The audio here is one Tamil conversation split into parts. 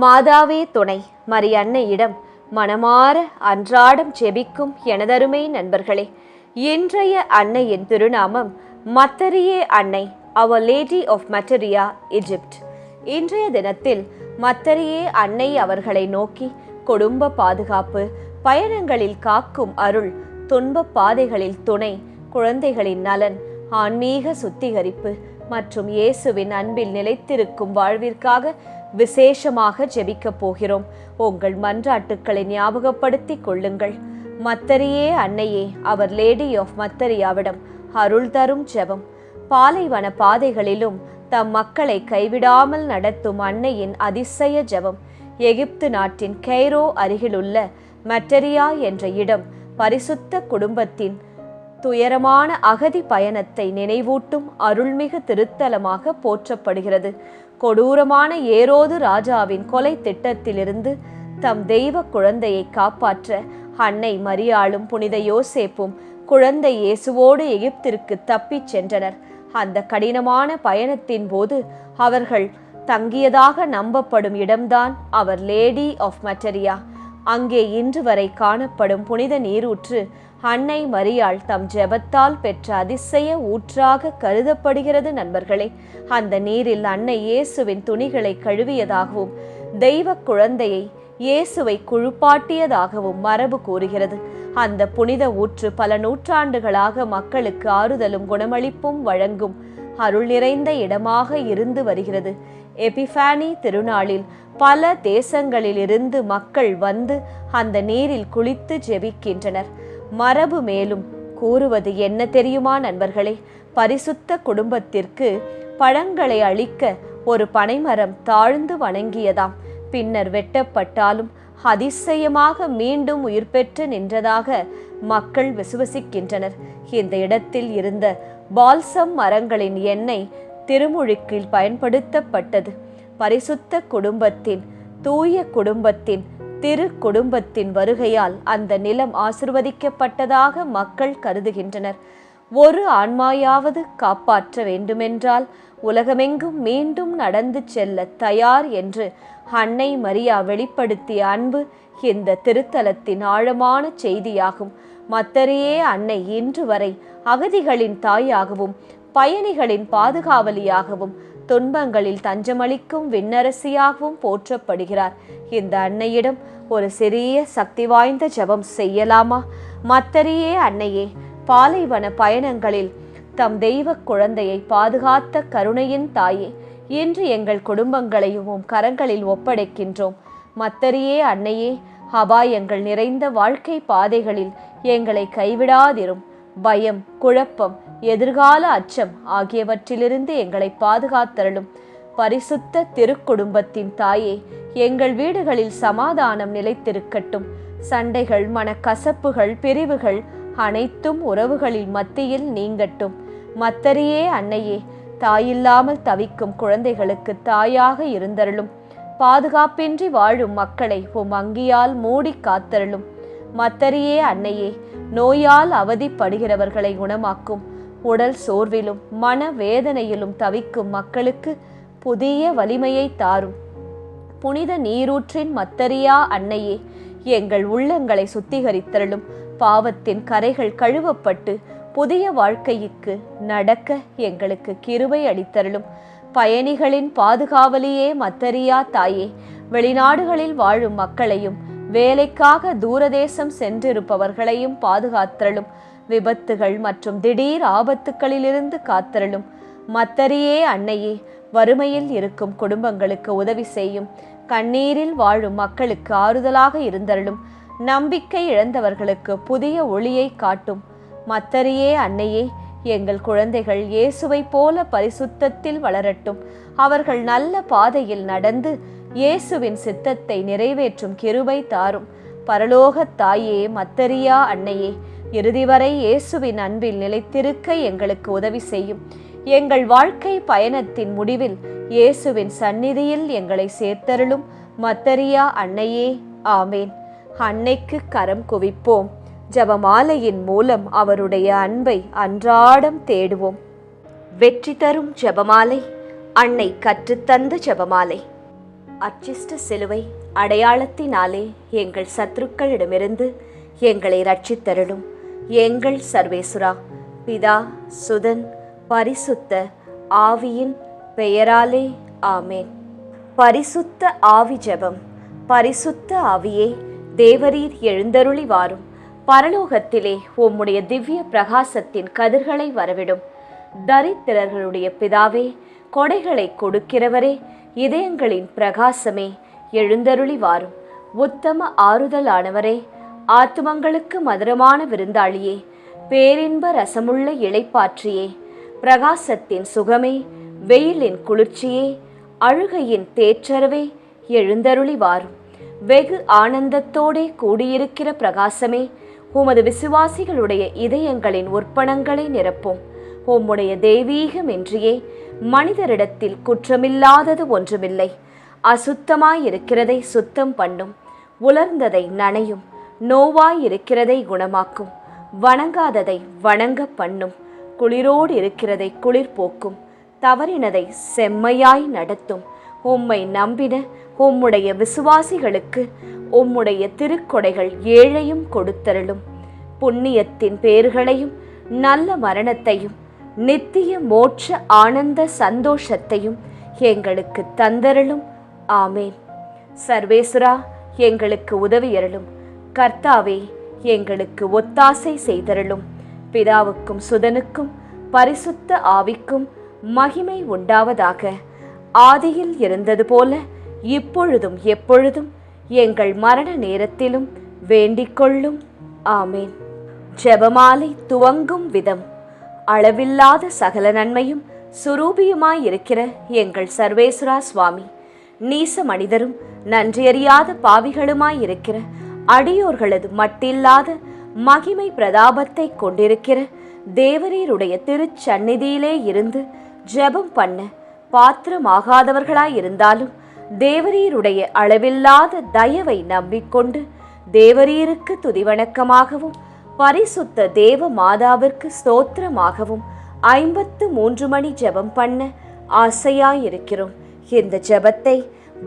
மாதாவே துணை மரியன்னையிடம் மனமாற அன்றாடம் ஜெபிக்கும் எனதருமை நண்பர்களே, இன்றைய அன்னையின் திருநாமம் மத்தரியே அன்னை, அவர் லேடி ஆஃப் மட்டரியா, எகிப்ட். இன்றைய தினத்தில் மத்தரியே அன்னை அவர்களை நோக்கி குடும்ப பாதுகாப்பு, பயணங்களில் காக்கும் அருள், துன்ப பாதைகளில் துணை, குழந்தைகளின் நலன், ஆன்மீக சுத்திகரிப்பு மற்றும் இயேசுவின் அன்பில் நிலைத்திருக்கும் வாழ்விற்காக விசேஷமாக ஜெபிக்கப் போகிறோம். உங்கள் மன்றாட்டுக்களை ஞாபகப்படுத்திக் கொள்ளுங்கள். மத்தரியே அன்னையே, அவர் லேடி ஆஃப் மத்தரியாவிடம் அருள் தரும் ஜெபம். பாலைவன பாதைகளிலும் தம் மக்களை கைவிடாமல் நடத்தும் அன்னையின் அதிசய ஜெபம். எகிப்து நாட்டின் கெய்ரோ அருகிலுள்ள மட்டரியா என்ற இடம் பரிசுத்த குடும்பத்தின் துயரமான அகதி பயணத்தை நினைவூட்டும் அருள்மிகு திருத்தலமாக போற்றப்படுகிறது. கொடூரமான ஏரோது ராஜாவின் கொலை திட்டத்திலிருந்து தம் தெய்வ குழந்தையை காப்பாற்ற அன்னை மரியாளும் புனித யோசேப்பும் குழந்தை இயேசுவோடு எகிப்திற்கு தப்பிச் சென்றனர். அந்த கடினமான பயணத்தின் போது அவர்கள் தங்கியதாக நம்பப்படும் இடம்தான் அவர் லேடி ஆஃப் மட்டரியா. அங்கே இன்று வரை காணப்படும் புனித நீரூற்று அன்னை மரியாள் தம் ஜெபத்தால் பெற்ற அதிசய ஊற்றாக கருதப்படுகிறது. நண்பர்களே, அந்த நீரில் அன்னை இயேசுவின் துணிகளை கழுவியதாகவும் தெய்வ குழந்தையை இயேசுவை குழுப்பாட்டியதாகவும் மரபு கூறுகிறது. அந்த புனித ஊற்று பல நூற்றாண்டுகளாக மக்களுக்கு ஆறுதலும் குணமளிப்பும் வழங்கும் அருள் நிறைந்த இடமாக இருந்து வருகிறது. எபிஃபானி திருநாளில் பல தேசங்களில் இருந்து மக்கள் வந்து அந்த நீரில் குளித்து ஜெபிக்கின்றனர். மரபு மேலும் கூறுவது என்ன தெரியுமா நண்பர்களே? பரிசுத்த குடும்பத்திற்கு பழங்களை அளிக்க ஒரு பனைமரம் தாழ்ந்து வணங்கியதாம். பின்னர் வெட்டப்பட்டாலும் அதிசயமாக மீண்டும் உயிர் பெற்று நின்றதாக மக்கள் விசுவசிக்கின்றனர். இந்த இடத்தில் இருந்த பால்சம் மரங்களின் எண்ணெய் திருமுழுக்கில் பயன்படுத்தப்பட்டது. பரிசுத்த குடும்பத்தின், தூய குடும்பத்தின், திரு குடும்பத்தின் வருகையால் அந்த நிலம் ஆசிர்வதிக்கப்பட்டதாக மக்கள் கருதுகின்றனர். ஒரு ஆன்மாயாவது காப்பாற்ற வேண்டுமென்றால் உலகமெங்கும் மீண்டும் நடந்து செல்ல தயார் என்று அன்னை மரியா வெளிப்படுத்திய அன்பு இந்த திருத்தலத்தின் ஆழமான செய்தியாகும். மத்தரியே அன்னை இன்று வரை அகதிகளின் தாயாகவும் பயணிகளின் பாதுகாவலியாகவும் துன்பங்களில் தஞ்சமளிக்கும் விண்ணரசியாகவும் போற்றப்படுகிறார். இந்த அன்னையிடம் ஒரு சிறிய சக்தி வாய்ந்த ஜெபம் செய்யலாமா? மத்தரியே அன்னையே, பாலைவன பயணங்களில் தம் தெய்வ குழந்தையை பாதுகாத்த கருணையின் தாயே, இன்று எங்கள் குடும்பங்களையும் கரங்களில் ஒப்படைக்கின்றோம். மத்தரியே அன்னையே, அபாயங்கள் நிறைந்த வாழ்க்கை பாதைகளில் எங்களை கைவிடாதிரும். பயம், குழப்பம், எதிர்கால அச்சம் ஆகியவற்றிலிருந்து எங்களை பாதுகாத்தருளும். பரிசுத்த திருக்குடும்பத்தின் தாயே, எங்கள் வீடுகளில் சமாதானம் நிலைத்திருக்கட்டும். சண்டைகள், மனக்கசப்புகள், பிரிவுகள் அனைத்தும் உறவுகளில் மத்தியில் நீங்கட்டும். மத்தரியே அன்னையே, தாயில்லாமல் தவிக்கும் குழந்தைகளுக்கு தாயாக இருந்தருளும். பாதுகாப்பின்றி வாழும் மக்களை உம் அங்கியால் மூடி காத்தருளும். மத்தரியே அன்னையே, நோயால் அவதிப்படுகிறவர்களை குணமாக்கும். உடல் சோர்விலும் மன வேதனையிலும் தவிக்கும் மக்களுக்கு புதிய வலிமையை தாரும். புனித நீரூற்றின் மத்தரியா அன்னையே, எங்கள் உள்ளங்களை சுத்திகரித்தருளும். பாவத்தின் கரைகள் கழுவப்பட்டு புதிய வாழ்க்கைக்கு நடக்க எங்களுக்கு கிருபை அளித்தருளும். பயணிகளின் பாதுகாவலியே மத்தரியா தாயே, வெளிநாடுகளில் வாழும் மக்களையும் வேலைக்காக தூரதேசம் சென்றிருப்பவர்களையும் பாதுகாத்தருளும். விபத்துகள் மற்றும் திடீர் ஆபத்துக்களிலிருந்து காத்தருளும். மத்தரியே அன்னையே, வறுமையில் இருக்கும் குடும்பங்களுக்கு உதவி செய்யும். கண்ணீரில் வாழும் மக்களுக்கு ஆறுதலாக இருந்தருளும். நம்பிக்கை இழந்தவர்களுக்கு புதிய ஒளியை காட்டும். மத்தரியே அன்னையே, எங்கள் குழந்தைகள் இயேசுவை போல பரிசுத்தத்தில் வளரட்டும். அவர்கள் நல்ல பாதையில் நடந்து இயேசுவின் சித்தத்தை நிறைவேற்றும் கிருபை தாரும். பரலோக தாயே மத்தரியா அன்னையே, இறுதி வரை இயேசுவின் அன்பில் நிலைத்திருக்க எங்களுக்கு உதவி செய்யும். எங்கள் வாழ்க்கை பயணத்தின் முடிவில் இயேசுவின் சந்நிதியில் எங்களை சேர்த்தருளும். மத்தரியா அன்னையே, ஆமேன். அன்னைக்கு கரம் குவிப்போம். ஜெபமாலையின் மூலம் அவருடைய அன்பை அன்றாடம் தேடுவோம். வெற்றி தரும் ஜெபமாலை, அன்னை கற்றுத்தந்த ஜெபமாலை. அச்சிஷ்ட சிலுவை அடையாளத்தினாலே எங்கள் சத்துருக்களிடமிருந்து எங்களை ரட்சித்தருளும். எங்கள் சர்வேசுரா, பிதா, சுதன், பரிசுத்த ஆவியின் பெயராலே ஆமேன். பரிசுத்த ஆவி ஜெபம். பரிசுத்த ஆவியே, தேவரீர் எழுந்தருளி வாரும். பரலோகத்திலே உம்முடைய திவ்ய பிரகாசத்தின் கதிர்களை வரவிடும். தரித்திரர்களுடைய பிதாவே, கொடைகளை கொடுக்கிறவரே, இதயங்களின் பிரகாசமே, எழுந்தருளி வாரும். உத்தம ஆறுதலானவரே, ஆத்துமங்களுக்கு மதுரமான விருந்தாளியே, பேரின்ப ரசமுள்ள இளைப்பாற்றியே, பிரகாசத்தின் சுகமே, வெயிலின் குளிர்ச்சியே, அழுகையின் தேற்றரவே, எழுந்தருளி வாரும். வெகு ஆனந்தத்தோடே கூடியிருக்கிற பிரகாசமே, உமது விசுவாசிகளுடைய இதயங்களின் உற்பணங்களை நிரப்பும். உம்முடைய தெய்வீகமின்றியே மனிதரிடத்தில் குற்றமில்லாதது ஒன்றுமில்லை. அசுத்தமாயிருக்கிறதை சுத்தம் பண்ணும், உலர்ந்ததை நனையும், நோவாயிருக்கிறதை குணமாக்கும், வணங்காததை வணங்க பண்ணும், குளிரோடு இருக்கிறதை குளிர் போக்கும், தவறினதை செம்மையாய் நடத்தும். உம்மை நம்பின உம்முடைய விசுவாசிகளுக்கு உம்முடைய திருக்கொடைகள் ஏழையும் கொடுத்தருளும். புண்ணியத்தின் பேர்களையும் நல்ல மரணத்தையும் நித்திய மோட்ச ஆனந்த சந்தோஷத்தையும் எங்களுக்கு தந்தருளும். ஆமேன். சர்வேசுரா, எங்களுக்கு உதவியருளும். கர்த்தாவே, எங்களுக்கு ஒத்தாசை செய்தருளும். பிதாவுக்கும் சுதனுக்கும் பரிசுத்த ஆவிக்கும் மகிமை உண்டாவதாக. ஆதியில் இருந்தது போல இப்பொழுதும் எப்பொழுதும் எங்கள் மரண நேரத்திலும் வேண்டிக் கொள்ளும். ஆமேன். ஜெபமாலை துவங்கும் விதம். அளவில்லாத சகல நன்மையும் சுரூபியுமாயிருக்கிற எங்கள் சர்வேஸ்வரா சுவாமி, நீச மனிதரும் நன்றியறியாத பாவிகளுமாயிருக்கிற அடியோர்களது மட்டில்லாத மகிமை பிரதாபத்தை கொண்டிருக்கிற தேவரீருடைய திருச்சந்நிதியிலே இருந்து ஜெபம் பண்ண பாத்திரமாகாதவர்களாயிருந்தாலும் தேவரீருடைய அளவில்லாத தயவை நம்பிக்கொண்டு தேவரீருக்கு துதிவணக்கமாகவும் பரிசுத்த தேவ மாதாவிற்கு ஸ்தோத்திரமாகவும் 53 மணி ஜெபம் பண்ண ஆசையாயிருக்கிறோம். இந்த ஜெபத்தை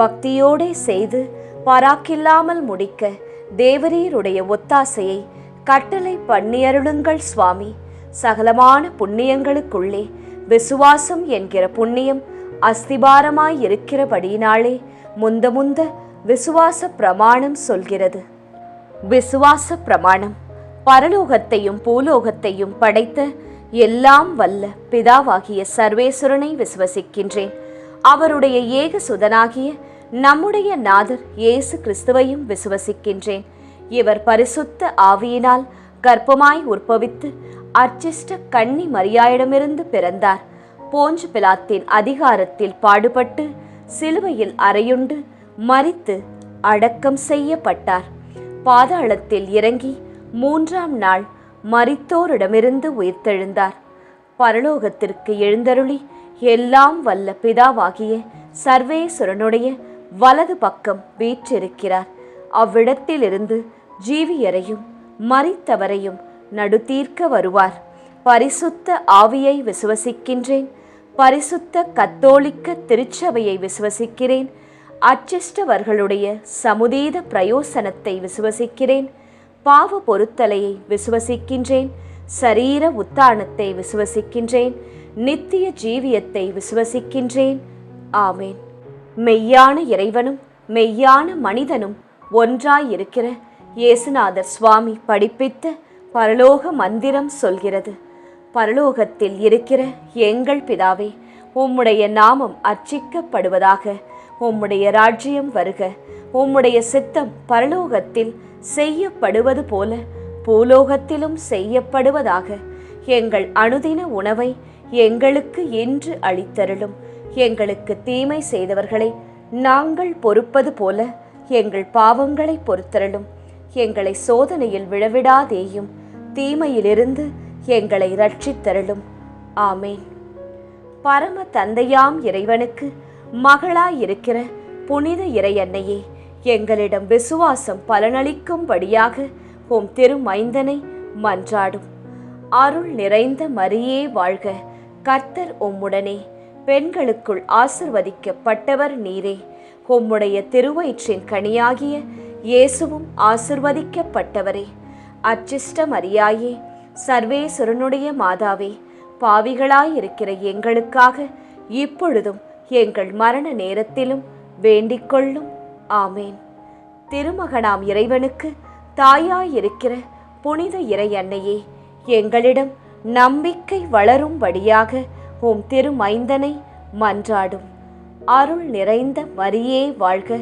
பக்தியோடே செய்து பராக்கில்லாமல் முடிக்க தேவரீருடைய ஒத்தாசையை கட்டளை பண்ணியருளுங்கள் சுவாமி. சகலமான புண்ணியங்களுக்குள்ளே விசுவாசம் என்கிற புண்ணியம் அஸ்திபாரமாயிருக்கிறபடியினாலே முந்த விசுவாச பிரமாணம் சொல்கிறது. விசுவாச பிரமாணம். பரலோகத்தையும் பூலோகத்தையும் படைத்த எல்லாம் வல்ல பிதாவாகிய சர்வேஸ்வரனை விசுவசிக்கின்றேன். அவருடைய ஏக சுதனாகிய நம்முடைய நாதர் இயேசு கிறிஸ்துவையும் விசுவசிக்கின்றேன். இவர் பரிசுத்த ஆவியினால் கர்ப்பமாய் உற்பவித்து அர்ச்சிஷ்ட கன்னி மரியாயிடமிருந்து பிறந்தார். போஞ்சு பிலாத்தின் அதிகாரத்தில் பாடுபட்டு சிலுவையில் அறையுண்டு மரித்து அடக்கம் செய்யப்பட்டார். பாதாளத்தில் இறங்கி 3ஆம் நாள் மரித்தோரிடமிருந்து உயிர்த்தெழுந்தார். பரலோகத்திற்கு எழுந்தருளி எல்லாம் வல்ல பிதாவாகிய சர்வேஸ்வரனுடைய வலது பக்கம் வீற்றிருக்கிறார். அவ்விடத்திலிருந்து ஜீவியரையும் மரித்தவரையும் நடுதீர்க்க வருவார். பரிசுத்த ஆவியை விசுவசிக்கின்றேன். பரிசுத்த கத்தோலிக்க திருச்சபையை விசுவசிக்கிறேன். அச்சிஷ்டவர்களுடைய சமுதீத பிரயோசனத்தை விசுவசிக்கிறேன். பாவ பொருத்தலையை விசுவசிக்கின்றேன். சரீர உத்தானத்தை விசுவசிக்கின்றேன். நித்திய ஜீவியத்தை விசுவசிக்கின்றேன். ஆமேன். மெய்யான இறைவனும் மெய்யான மனிதனும் ஒன்றாயிருக்கிற இயேசுநாதர் சுவாமி படிப்பித்த பரலோக மந்திரம் சொல்கிறது. பரலோகத்தில் இருக்கிற எங்கள் பிதாவே, உம்முடைய நாமம் அர்ச்சிக்கப்படுவதாக. உம்முடைய ராஜ்யம் வருக. உம்முடைய சித்தம் பரலோகத்தில் செய்யப்படுவது போல பூலோகத்திலும் செய்யப்படுவதாக. எங்கள் அனுதின உணவை எங்களுக்கு இன்று அளித்தருளும். எங்களுக்கு தீமை செய்தவர்களை நாங்கள் பொறுப்பது போல எங்கள் பாவங்களை பொறுத்தருளும். எங்களை சோதனையில் விழவிடாதேயும், தீமையிலிருந்து எங்களை ரட்சித்தருளும். ஆமேன். பரம தந்தையாம் இறைவனுக்கு மகளாயிருக்கிற புனித இறையன்னையே, எங்களிடம் விசுவாசம் பலனளிக்கும்படியாக உம் திருமைந்தனை மன்றாடும். அருள் நிறைந்த மரியே வாழ்க. கர்த்தர் உம்முடனே. பெண்களுக்குள் ஆசிர்வதிக்கப்பட்டவர் நீரே. உம்முடைய திருவயிற்றின் கனியாகிய இயேசுவும் ஆசிர்வதிக்கப்பட்டவரே. அச்சிஷ்ட மரியாயே, சர்வேஸ்வரனுடைய மாதாவே, பாவிகளாயிருக்கிற எங்களுக்காக இப்பொழுதும் எங்கள் மரண நேரத்திலும் வேண்டிக்கொள்ளும். ஆமேன். திருமகனாம் இறைவனுக்கு தாயாயிருக்கிற புனித இறை அன்னையே, எங்களிடம் நம்பிக்கை வளரும்படியாக உம் திருமைந்தனை மன்றாடும். அருள் நிறைந்த மரியே வாழ்க,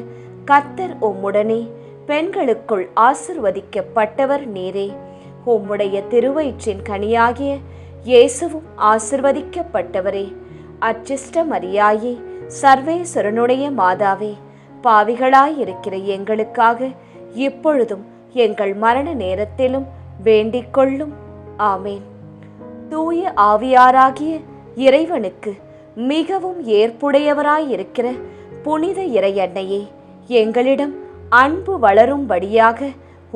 கர்த்தர் உம்முடனே, பெண்களுக்குள் ஆசிர்வதிக்கப்பட்டவர் நீரே. உம்முடைய திருவயிற்றின் கனியாகிய இயேசுவும் ஆசிர்வதிக்கப்பட்டவரே. அச்சிஷ்ட மரியாயே, சர்வேஸ்வரனுடைய மாதாவே, பாவிகளாயிருக்கிற எங்களுக்காக இப்பொழுதும் எங்கள் மரண நேரத்திலும் வேண்டிக்கொள்ளும். ஆமேன். தூய ஆவியாராகிய இறைவனுக்கு மிகவும் ஏற்புடையவராயிருக்கிற புனித இறை அன்னையே, எங்களிடம் அன்பு வளரும்படியாக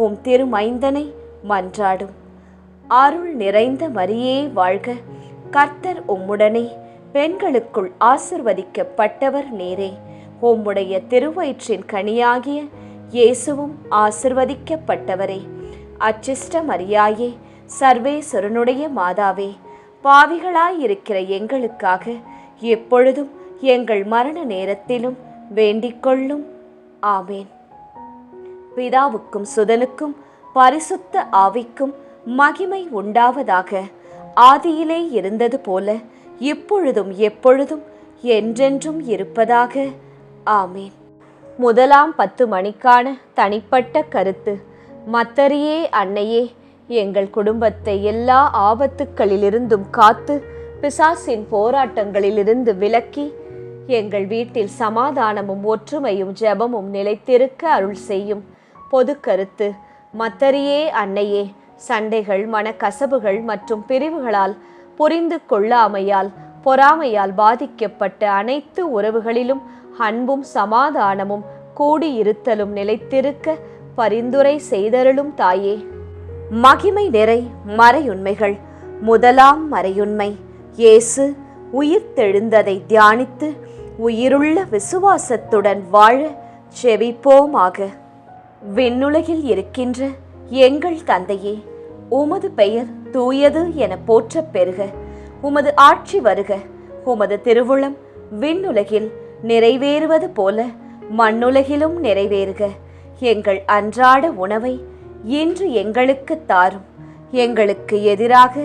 உம் திருமைந்தனை மன்றாடும். அருள் நிறைந்த மரியே வாழ்க, கர்த்தர் உம்முடனே, பெண்களுக்குள் ஆசிர்வதிக்கப்பட்டவர் நீரே. உம்முடைய திருவயிற்றின் கனியாகிய இயேசுவும் ஆசிர்வதிக்கப்பட்டவரே. அச்சிஷ்ட மரியாயே, சர்வேஸ்வரனுடைய மாதாவே, பாவிகளாயிருக்கிற எங்களுக்காக எப்பொழுதும் எங்கள் மரண நேரத்திலும் வேண்டிக்கொள்ளும். ஆமேன். பிதாவுக்கும் சுதனுக்கும் பரிசுத்த ஆவிக்கும் மகிமை உண்டாவதாக. ஆதியிலே இருந்தது போல இப்பொழுதும் எப்பொழுதும் என்றென்றும் இருப்பதாக. ஆமேன். முதலாம் 10 மணிக்கான தனிப்பட்ட கருத்து. மத்தரியே அன்னையே, எங்கள் குடும்பத்தை எல்லா ஆபத்துக்களிலிருந்தும் காத்து பிசாசின் போராட்டங்களிலிருந்து விலக்கி எங்கள் வீட்டில் சமாதானமும் ஒற்றுமையும் ஜெபமும் நிலைத்திருக்க அருள் செய்யும். பொது கருத்து. மத்தரியே அன்னையே, சண்டைகள், மனக்கசபுகள் மற்றும் பிரிவுகளால், புரிந்து கொள்ளாமையால், பொறாமையால் பாதிக்கப்பட்ட அனைத்து உறவுகளிலும் அன்பும் சமாதானமும் கூடியிருத்தலும் நிலைத்திருக்க பரிந்துரை செய்தருளும் தாயே. மகிமை நிறை மறையுண்மைகள். முதலாம் மறையுண்மை, இயேசு உயிர்த்தெழுந்ததை தியானித்து உயிருள்ள விசுவாசத்துடன் வாழ செபிப்போமாக. விண்ணுலகில் இருக்கின்ற எங்கள் தந்தையே, உமது பெயர் தூயது என போற்றப் பெறுக. உமது ஆட்சி வருக. உமது திருவுளம் விண்ணுலகில் நிறைவேறுவது போல மண்ணுலகிலும் நிறைவேறுக. எங்கள் அன்றாட உணவை இன்று எங்களுக்கு தாரும். எங்களுக்கு எதிராக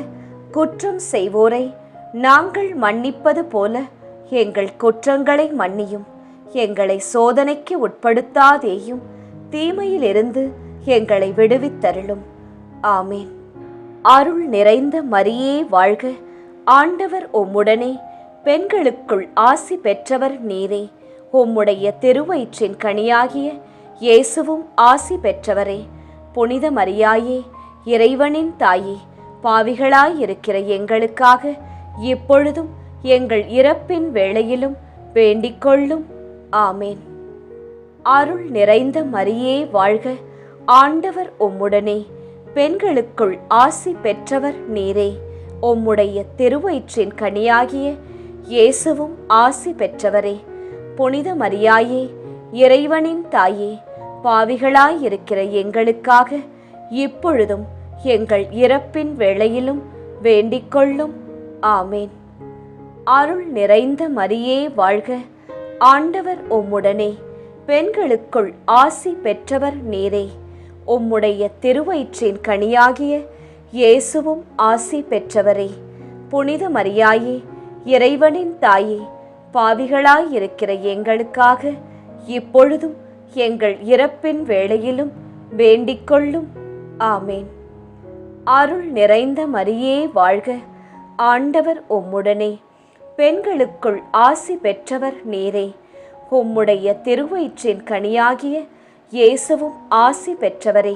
குற்றம் செய்வோரை நாங்கள் மன்னிப்பது போல எங்கள் குற்றங்களை மன்னியும். எங்களை சோதனைக்கு உட்படுத்தாதேயும், தீமையிலிருந்து எங்களை விடுவித்தருளும். ஆமேன். அருள் நிறைந்த மரியே வாழ்க, ஆண்டவர் உம்முடனே, பெண்களுக்குள் ஆசி பெற்றவர் நீரே. உம்முடைய திருவயிற்றின் கனியாகிய இயேசுவும் ஆசி பெற்றவரே. புனித மரியாயே, இறைவனின் தாயே, பாவிகளாயிருக்கிற எங்களுக்காக இப்பொழுதும் எங்கள் இறப்பின் வேளையிலும் வேண்டிக்கொள்ளும். ஆமேன். அருள் நிறைந்த மரியே வாழ்க, ஆண்டவர் உம்முடனே, பெண்களுக்குள் ஆசி பெற்றவர் நீரே. உம்முடைய திருவயிற்றின் கனியாகிய இயேசுவும் ஆசி பெற்றவரே. புனித மரியாயே, இறைவனின் தாயே, பாவிகளாயிருக்கிற எங்களுக்காக இப்பொழுதும் எங்கள் இறப்பின் வேளையிலும் வேண்டிக்கொள்ளும். ஆமேன். அருள் நிறைந்த மரியே வாழ்க, ஆண்டவர் உம்முடனே, பெண்களுக்குள் ஆசி பெற்றவர் நீரே. உம்முடைய திருவயிற்றின் கனியாகிய இயேசுவும் ஆசி பெற்றவரே. புனித மரியாயே, இறைவனின் தாயே, பாவிகளாயிருக்கிற எங்களுக்காக இப்பொழுதும் எங்கள் இறப்பின் வேளையிலும் வேண்டிக்கொள்ளும். ஆமேன். அருள் நிறைந்த மரியே வாழ்க, ஆண்டவர் உம்முடனே, பெண்களுக்குள் ஆசி பெற்றவர் நீரே. உம்முடைய திருவயிற்றின் கனியாகிய இயேசுவும் ஆசி பெற்றவரே.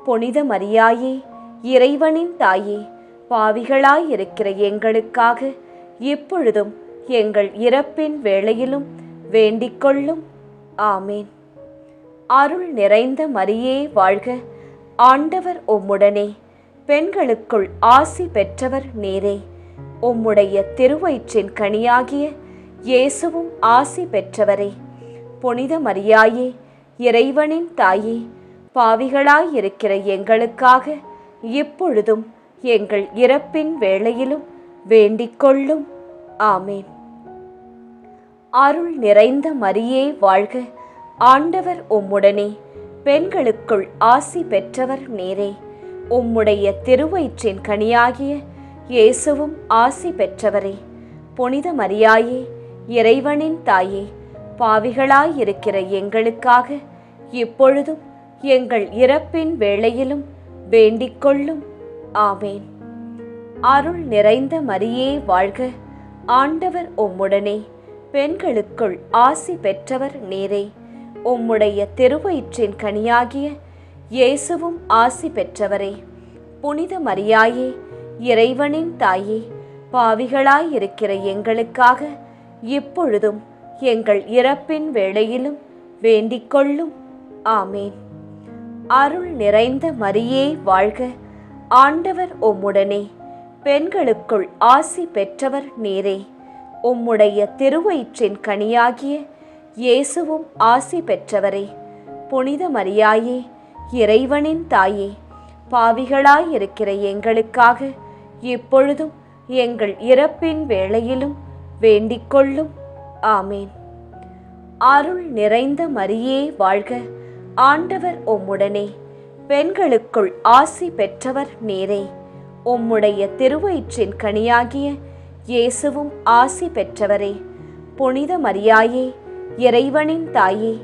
புனித மரியாயே, இறைவனின் தாயே, பாவிகளாயிருக்கிற எங்களுக்காக இப்பொழுதும் எங்கள் இறப்பின் வேளையிலும் வேண்டிக்கொள்ளும். ஆமேன். அருள் நிறைந்த மரியே வாழ்க, ஆண்டவர் உம்முடனே, பெண்களுக்குள் ஆசி பெற்றவர் நீரே. உம்முடைய திருவயிற்றின் கனியாகிய இயேசுவும் ஆசி பெற்றவரே. புனித மரியாயே, இறைவனின் தாயே, பாவிகளாயிருக்கிற எங்களுக்காக இப்பொழுதும் எங்கள் இறப்பின் வேளையிலும் வேண்டிக் கொள்ளும். ஆமேன். அருள் நிறைந்த மரியே வாழ்க, ஆண்டவர் உம்முடனே, பெண்களுக்குள் ஆசி பெற்றவர் நீரே. உம்முடைய திருவயிற்றின் கனியாகிய இயேசுவும் ஆசி பெற்றவரே. புனித மரியாயே, இறைவனின் தாயே, பாவிகளாயிருக்கிற எங்களுக்காக இப்பொழுதும் எங்கள் இறப்பின் வேளையிலும் வேண்டிக் கொள்ளும். ஆமேன். அருள் நிறைந்த மரியே வாழ்க, ஆண்டவர் உம்முடனே, பெண்களுக்குள் ஆசி பெற்றவர் நீரே. உம்முடைய திருவயிற்றின் கனியாகிய இயேசுவும் ஆசி பெற்றவரே. புனித மரியாயே, இறைவனின் தாயே, பாவிகளாயிருக்கிற எங்களுக்காக இப்பொழுதும் எங்கள் இறப்பின் வேளையிலும் வேண்டிக் கொள்ளும். ஆமேன். அருள் நிறைந்த மரியே வாழ்க, ஆண்டவர் உம்முடனே, பெண்களுக்குள் ஆசி பெற்றவர் நீரே. உம்முடைய திருவயிற்றின் கனியாகிய இயேசுவும் ஆசி பெற்றவரே. புனித மரியாயே, இறைவனின் தாயே, பாவிகளாயிருக்கிற எங்களுக்காக இப்பொழுதும் எங்கள் இறப்பின் வேளையிலும் வேண்டிக் கொள்ளும். ஆமேன். அருள் நிறைந்த மரியே வாழ்க, ஆண்டவர் உம்முடனே, பெண்களுக்குள் ஆசி பெற்றவர் நீரே. உம்முடைய திருவயிற்றின் கனியாகிய இயேசுவும் ஆசி பெற்றவரே. புனித மரியாயே, இறைவனின் தாயே,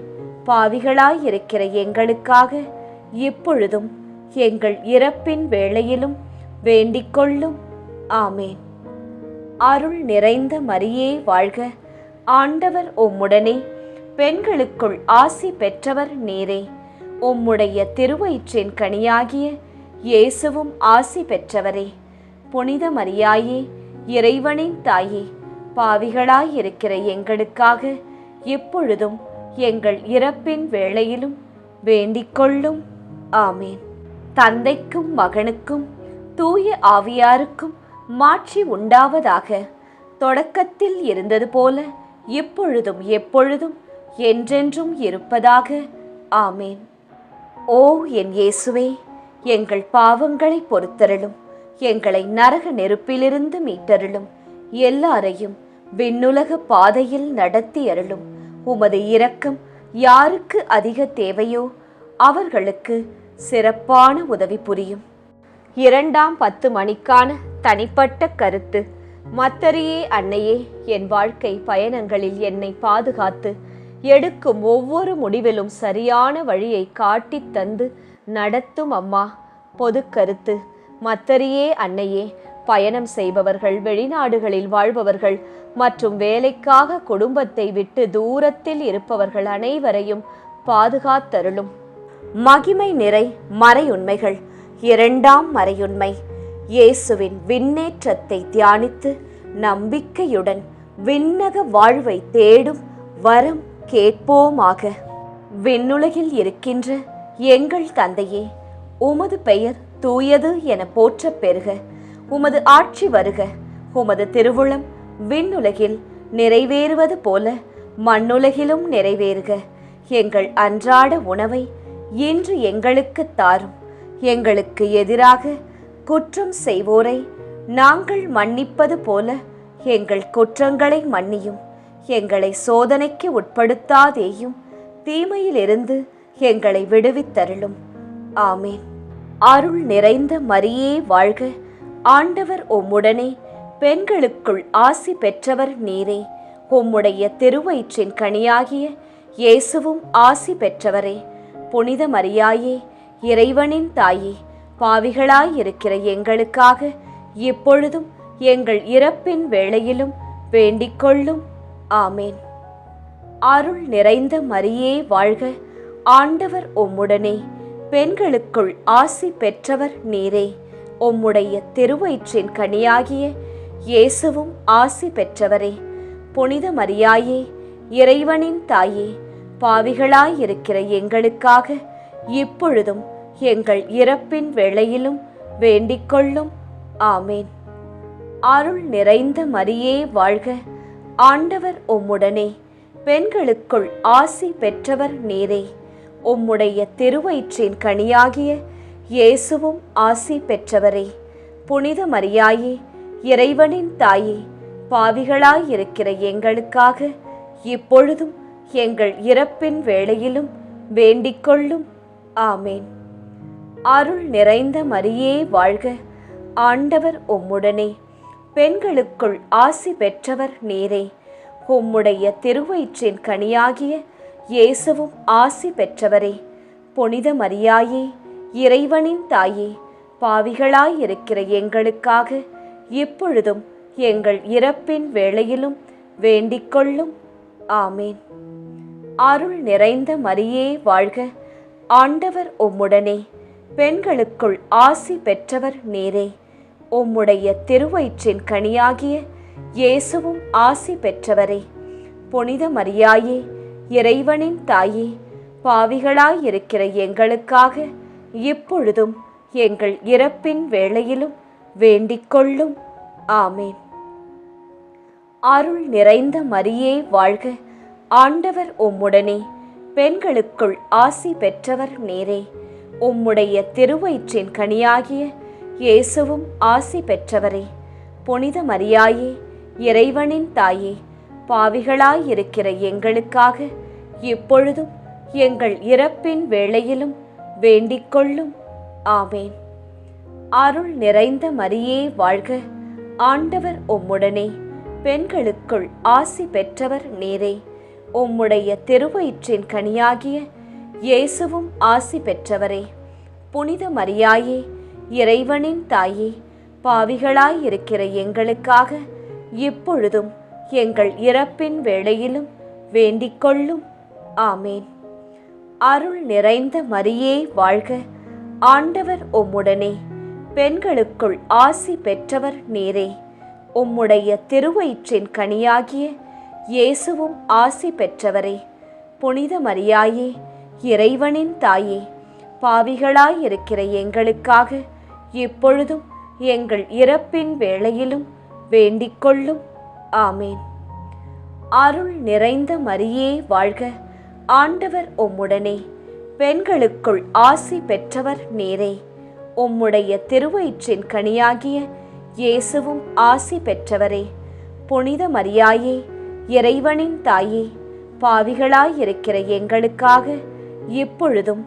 பாவிகளாயிருக்கிற எங்களுக்காக இப்பொழுதும் எங்கள் இறப்பின் வேளையிலும் வேண்டிக் கொள்ளும். ஆமேன். அருள் நிறைந்த மரியே வாழ்க, ஆண்டவர் உம்முடனே, பெண்களுக்குள் ஆசி பெற்றவர் நீரே. உம்முடைய திருவயிற்றின் கனியாகிய இயேசுவும் ஆசி பெற்றவரே. புனித மரியாயே, இறைவனின் தாயே, பாவிகளாயிருக்கிற எங்களுக்காக இப்பொழுதும் எங்கள் இறப்பின் வேளையிலும் வேண்டிக் கொள்ளும். ஆமேன். தந்தைக்கும் மகனுக்கும் தூய ஆவியாருக்கும் மாட்சி உண்டாவதாக. தொடக்கத்தில் இருந்தது போல இப்பொழுதும் எப்பொழுதும் என்றென்றும் இருப்பதாக. ஆமேன். ஓ என் இயேசுவே, எங்கள் பாவங்களை பொறுத்தருளும், எங்களை நரக நெருப்பிலிருந்து மீட்டருளும், எல்லாரையும் விண்ணுலக பாதையில் நடத்தி அருளும். உமது இரக்கம் யாருக்கு அதிக தேவையோ அவர்களுக்கு சிறப்பான உதவி புரியும். 2ஆம் 10 மணிக்கான தனிப்பட்ட கருத்து. மத்தரியே அன்னையே, என் வாழ்க்கை பயணங்களில் என்னை பாதுகாத்து எடுக்கும் ஒவ்வொரு முடிவிலும் சரியான வழியை காட்டித் தந்து நடத்தும் அம்மா. பொது கருத்து. மத்தரியே அன்னையே, பயணம் செய்பவர்கள், வெளிநாடுகளில் வாழ்பவர்கள் மற்றும் வேலைக்காக குடும்பத்தை விட்டு தூரத்தில் இருப்பவர்கள் அனைவரையும் பாதுகாத்தருளும். மகிமை நிறை மறையுண்மைகள். 2ஆம் மறையுண்மை. இயேசுவின் விண்ணேற்றத்தை தியானித்து நம்பிக்கையுடன் விண்ணக வாழ்வை தேடும் வரம் கேட்போமாக. விண்ணுலகில் இருக்கின்ற எங்கள் தந்தையே, உமது பெயர் தூயது என போற்றப் பெறுக. உமது ஆட்சி வருக. உமது திருவுளம் விண்ணுலகில் நிறைவேறுவது போல மண்ணுலகிலும் நிறைவேறுக. எங்கள் அன்றாட உணவை இன்று எங்களுக்கு தாரும். எங்களுக்கு எதிராக குற்றம் செய்வோரை நாங்கள் மன்னிப்பது போல எங்கள் குற்றங்களை மன்னியும். எங்களை சோதனைக்கு உட்படுத்தாதேயும், தீமையிலிருந்து எங்களை விடுவித்தருளும். ஆமேன். அருள் நிறைந்த மரியே வாழ்க, ஆண்டவர் உம்முடனே, பெண்களுக்குள் ஆசி பெற்றவர் நீரே. உம்முடைய திருவயிற்றின் கனியாகிய இயேசுவும் ஆசி பெற்றவரே. புனித மரியாயே, இறைவனின் தாயே, பாவிகளாயிருக்கிற எங்களுக்காக இப்பொழுதும் எங்கள் இறப்பின் வேளையிலும் வேண்டிக் கொள்ளும். ஆமேன். அருள் நிறைந்த மரியே வாழ்க, ஆண்டவர் உம்முடனே, பெண்களுக்குள் ஆசி பெற்றவர் நீரே. உம்முடைய திருவயிற்றின் கனியாகிய இயேசுவும் ஆசி பெற்றவரே. புனித மரியாயே, இறைவனின் தாயே, பாவிகளாயிருக்கிற எங்களுக்காக இப்பொழுதும் எங்கள் இறப்பின் வேளையிலும் வேண்டிக் கொள்ளும். ஆமேன். அருள் நிறைந்த மரியே வாழ்க, ஆண்டவர் உம்முடனே, பெண்களுக்குள் ஆசி பெற்றவர் நீரே. உம்முடைய திருவயிற்றின் கனியாகிய இயேசுவும் ஆசி பெற்றவரே. புனித மரியாயே, இறைவனின் தாயே, பாவிகளாயிருக்கிற எங்களுக்காக இப்பொழுதும் எங்கள் இறப்பின் வேளையிலும் வேண்டிக்கொள்ளும். ஆமேன். அருள் நிறைந்த மரியே வாழ்க, ஆண்டவர் உம்முடனே. பெண்களுக்குள் ஆசி பெற்றவர் நீரே. உம்முடைய திருவயிற்றின் கனியாகிய இயேசுவும் ஆசி பெற்றவரே. புனித மரியாயே, இறைவனின் தாயே, பாவிகளாயிருக்கிற எங்களுக்காக இப்பொழுதும் எங்கள் இறப்பின் வேளையிலும் வேண்டிக்கொள்ளும். ஆமேன். அருள் நிறைந்த மரியே வாழ்க, ஆண்டவர் உம்முடனே. பெண்களுக்குள் ஆசி பெற்றவர் நீரே. உம்முடைய திருவயிற்றின் கனியாகிய இயேசுவும் ஆசி பெற்றவரே. புனித மரியாயே, இறைவனின் தாயே, பாவிகளாயிருக்கிற எங்களுக்காக இப்பொழுதும் எங்கள் இறப்பின் வேளையிலும் வேண்டிக்கொள்ளும். ஆமேன். அருள் நிறைந்த மரியே வாழ்க, ஆண்டவர் உம்முடனே. பெண்களுக்குள் ஆசி பெற்றவர் நீரே. உம்முடைய திருவயிற்றின் கனியாகிய இயேசுவும் ஆசி பெற்றவரே. புனித மரியாயே, இறைவனின் தாயே, பாவிகளாயிருக்கிற எங்களுக்காக இப்பொழுதும் எங்கள் இறப்பின் வேளையிலும் வேண்டிக்கொள்ளும். ஆமேன். அருள் நிறைந்த மரியே வாழ்க, ஆண்டவர் உம்முடனே. பெண்களுக்குள் ஆசி பெற்றவர் நீரே. உம்முடைய திருவயிற்றின் கனியாகிய இயேசுவும் ஆசி பெற்றவரே. புனித மரியாயே, இறைவனின் தாயே, பாவிகளாயிருக்கிற எங்களுக்காக இப்பொழுதும் எங்கள் இறப்பின் வேளையிலும் வேண்டிக்கொள்ளும். ஆமேன். அருள் நிறைந்த மரியே வாழ்க, ஆண்டவர் உம்முடனே. பெண்களுக்குள் ஆசி பெற்றவர் நீரே. உம்முடைய திருவயிற்றின் கனியாகிய இயேசுவும் ஆசி பெற்றவரே. புனித மரியாயே, இறைவனின் தாயே, பாவிகளாயிருக்கிற எங்களுக்காக இப்பொழுதும் எங்கள் இறப்பின் வேளையிலும் வேண்டிக்கொள்ளும். ஆமேன். அருள் நிறைந்த மரியே வாழ்க, ஆண்டவர் உம்முடனே. பெண்களுக்குள் ஆசி பெற்றவர் நீரே. உம்முடைய திருவயிற்றின் கனியாகிய இயேசுவும் ஆசி பெற்றவரே. புனித மரியாயே, இறைவனின் தாயே, பாவிகளாயிருக்கிற எங்களுக்காக இப்பொழுதும்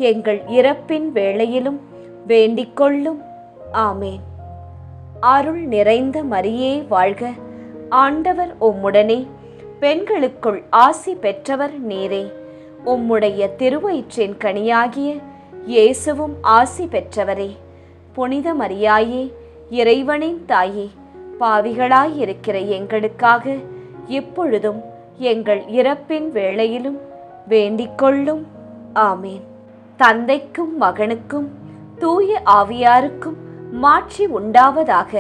எங்கள் இறப்பின் வேளையிலும் வேண்டிக்கொள்ளும். ஆமேன். அருள் நிறைந்த மரியே வாழ்க, ஆண்டவர் உம்முடனே. பெண்களுக்குள் ஆசி பெற்றவர் நீரே. உம்முடைய திருவயிற்றின் கனியாகிய இயேசுவும் ஆசி பெற்றவரே. புனித மரியாயே, இறைவனின் தாயே, பாவிகளாயிருக்கிற எங்களுக்காக இப்பொழுதும் எங்கள் இறப்பின் வேளையிலும் வேண்டிக்கொள்ளும். ஆமேன். தந்தைக்கும் மகனுக்கும் தூய ஆவியாருக்கும் மாட்சி உண்டாவதாக.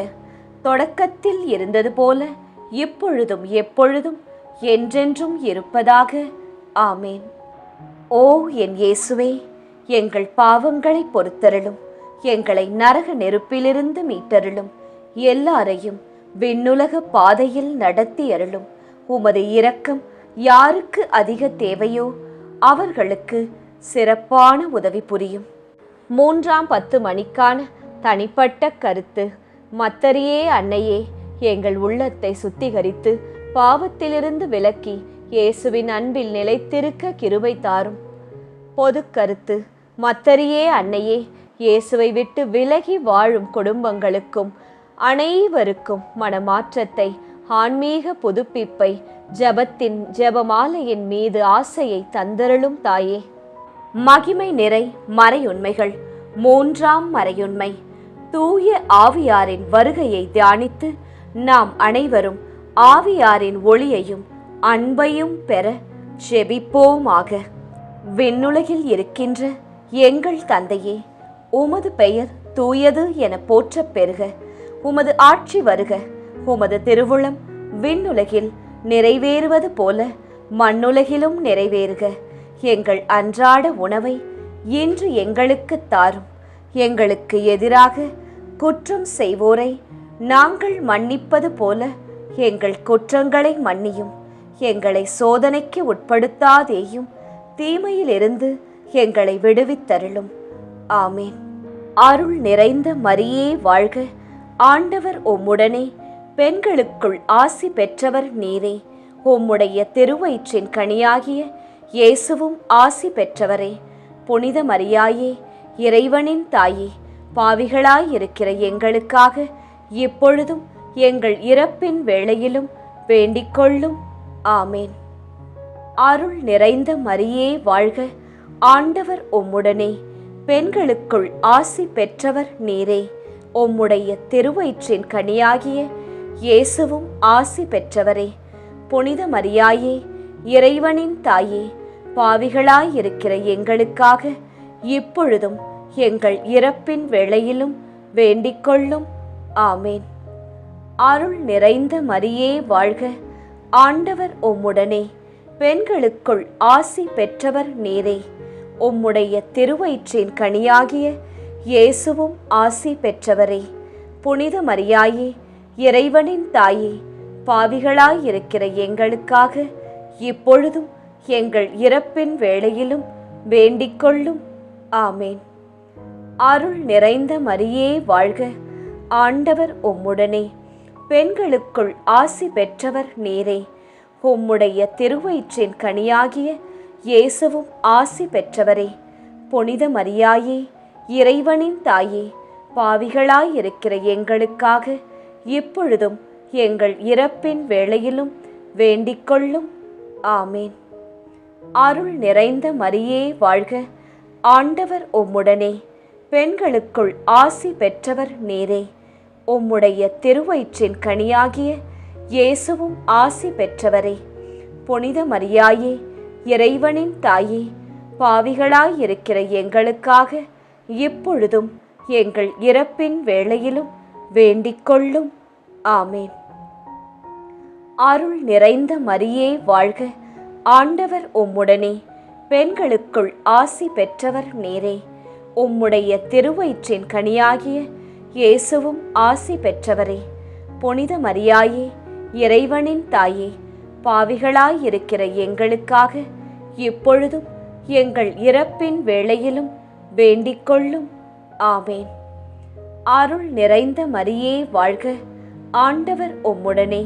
தொடக்கத்தில் இருந்தது போல இப்பொழுதும் எப்பொழுதும் என்றென்றும் இருப்பதாக. ஆமேன். ஓ என் இயேசுவே, எங்கள் பாவங்களை பொறுத்தருளும். எங்களை நரக நெருப்பிலிருந்து மீட்டருளும். எல்லாரையும் விண்ணுலக பாதையில் நடத்தி அருளும். உமது இரக்கம் யாருக்கு அதிக தேவையோ அவர்களுக்கு சிறப்பான உதவி புரியும். 3ஆம் 10 மணிக்கான தனிப்பட்ட கருத்து. மத்தரியே அன்னையே, எங்கள் உள்ளத்தை சுத்திகரித்து பாவத்திலிருந்து விலக்கி இயேசுவின் அன்பில் நிலைத்திருக்க கிருபை தாரும். பொது கருத்து. மத்தரியே அன்னையே, இயேசுவை விட்டு விலகி வாழும் குடும்பங்களுக்கும் அனைவருக்கும் மனமாற்றத்தை, ஆன்மீக புதுப்பிப்பை, ஜபத்தின் ஜபமாலையின் மீது ஆசையை தந்தருளும் தாயே. மகிமை நிறை மறையுண்மைகள். 3ஆம் மறையுண்மை. தூய ஆவியாரின் வருகையை தியானித்து நாம் அனைவரும் ஆவியாரின் ஒளியையும் அன்பையும் பெற ஜெபிப்போமாக. விண்ணுலகில் இருக்கின்ற எங்கள் தந்தையே, உமது பெயர் தூயது என போற்றப் பெறுக. உமது ஆட்சி வருக. உமது திருவுளம் விண்ணுலகில் நிறைவேறுவது போல மண்ணுலகிலும் நிறைவேறுக. எங்கள் அன்றாட உணவை இன்று எங்களுக்கு தாரும். எங்களுக்கு எதிராக குற்றம் செய்வோரை நாங்கள் மன்னிப்பது போல எங்கள் குற்றங்களை மன்னியும். எங்களை சோதனைக்கு உட்படுத்தாதேயும், தீமையிலிருந்து எங்களை விடுவித்தருளும். ஆமேன். அருள் நிறைந்த மரியே வாழ்க, ஆண்டவர் உம்முடனே, பெண்களுக்குள் ஆசி பெற்றவர் நீரே. உம்முடைய திருவயிற்றின் கனியாகிய இயேசுவும் ஆசி பெற்றவரே. புனித மரியாயே, இறைவனின் தாயே, பாவிகளாயிருக்கிற எங்களுக்காக இப்பொழுதும் எங்கள் இறப்பின் வேளையிலும் வேண்டிக்கொள்ளும். ஆமேன். அருள் நிறைந்த மரியே வாழ்க, ஆண்டவர் உம்முடனே, பெண்களுக்குள் ஆசி பெற்றவர் நீரே. உம்முடைய திருவயிற்றின் கனியாகிய இயேசுவும் ஆசி பெற்றவரே. புனித மரியாயே, இறைவனின் தாயே, பாவிகளாயிருக்கிற எங்களுக்காக இப்பொழுதும் எங்கள் இறப்பின் வேளையிலும் வேண்டிக்கொள்ளும். ஆமேன். அருள் நிறைந்த மரியே வாழ்க, ஆண்டவர் உம்முடனே, பெண்களுக்குள் ஆசி பெற்றவர் நீரே. உம்முடைய திருவயிற்றின் கனியாகிய இயேசுவும் ஆசி பெற்றவரே. புனித மரியாயே, இறைவனின் தாயே, பாவிகளாயிருக்கிற எங்களுக்காக இப்பொழுதும் எங்கள் இறப்பின் வேளையிலும் வேண்டிக்கொள்ளும். ஆமேன். அருள் நிறைந்த மரியே வாழ்க, ஆண்டவர் உம்முடனே, பெண்களுக்குள் ஆசி பெற்றவர் நீரே. உம்முடைய திருவயிற்றின் கனியாகிய இயேசுவும் ஆசி பெற்றவரே. புனித மரியாயே, இறைவனின் தாயே, பாவிகளாயிருக்கிற எங்களுக்காக இப்பொழுதும் எங்கள் இறப்பின் வேளையிலும் வேண்டிக்கொள்ளும். ஆமேன். அருள் நிறைந்த மரியே வாழ்க, ஆண்டவர் உம்முடனே, பெண்களுக்குள் ஆசி பெற்றவர் நீரே. உம்முடைய திருவயிற்றின் கனியாகிய இயேசுவும் ஆசி பெற்றவரே. புனித மரியாயே, இறைவனின் தாயே, பாவிகளாயிருக்கிற எங்களுக்காக இப்பொழுதும் எங்கள் இறப்பின் வேளையிலும் வேண்டிக்கொள்ளும். ஆமேன். அருள் நிறைந்த மரியே வாழ்க, ஆண்டவர் உம்முடனே, பெண்களுக்குள் ஆசி பெற்றவர் நீரே. உம்முடைய திருவயிற்றின் கனியாகிய இயேசுவும் ஆசி பெற்றவரே. புனித மரியாயே, இறைவனின் தாயே, பாவிகளாயிருக்கிற எங்களுக்காக இப்பொழுதும் எங்கள் இறப்பின் வேளையிலும் வேண்டிக்கொள்ளும். ஆமேன். அருள் நிறைந்த மரியே வாழ்க, ஆண்டவர் உம்முடனே,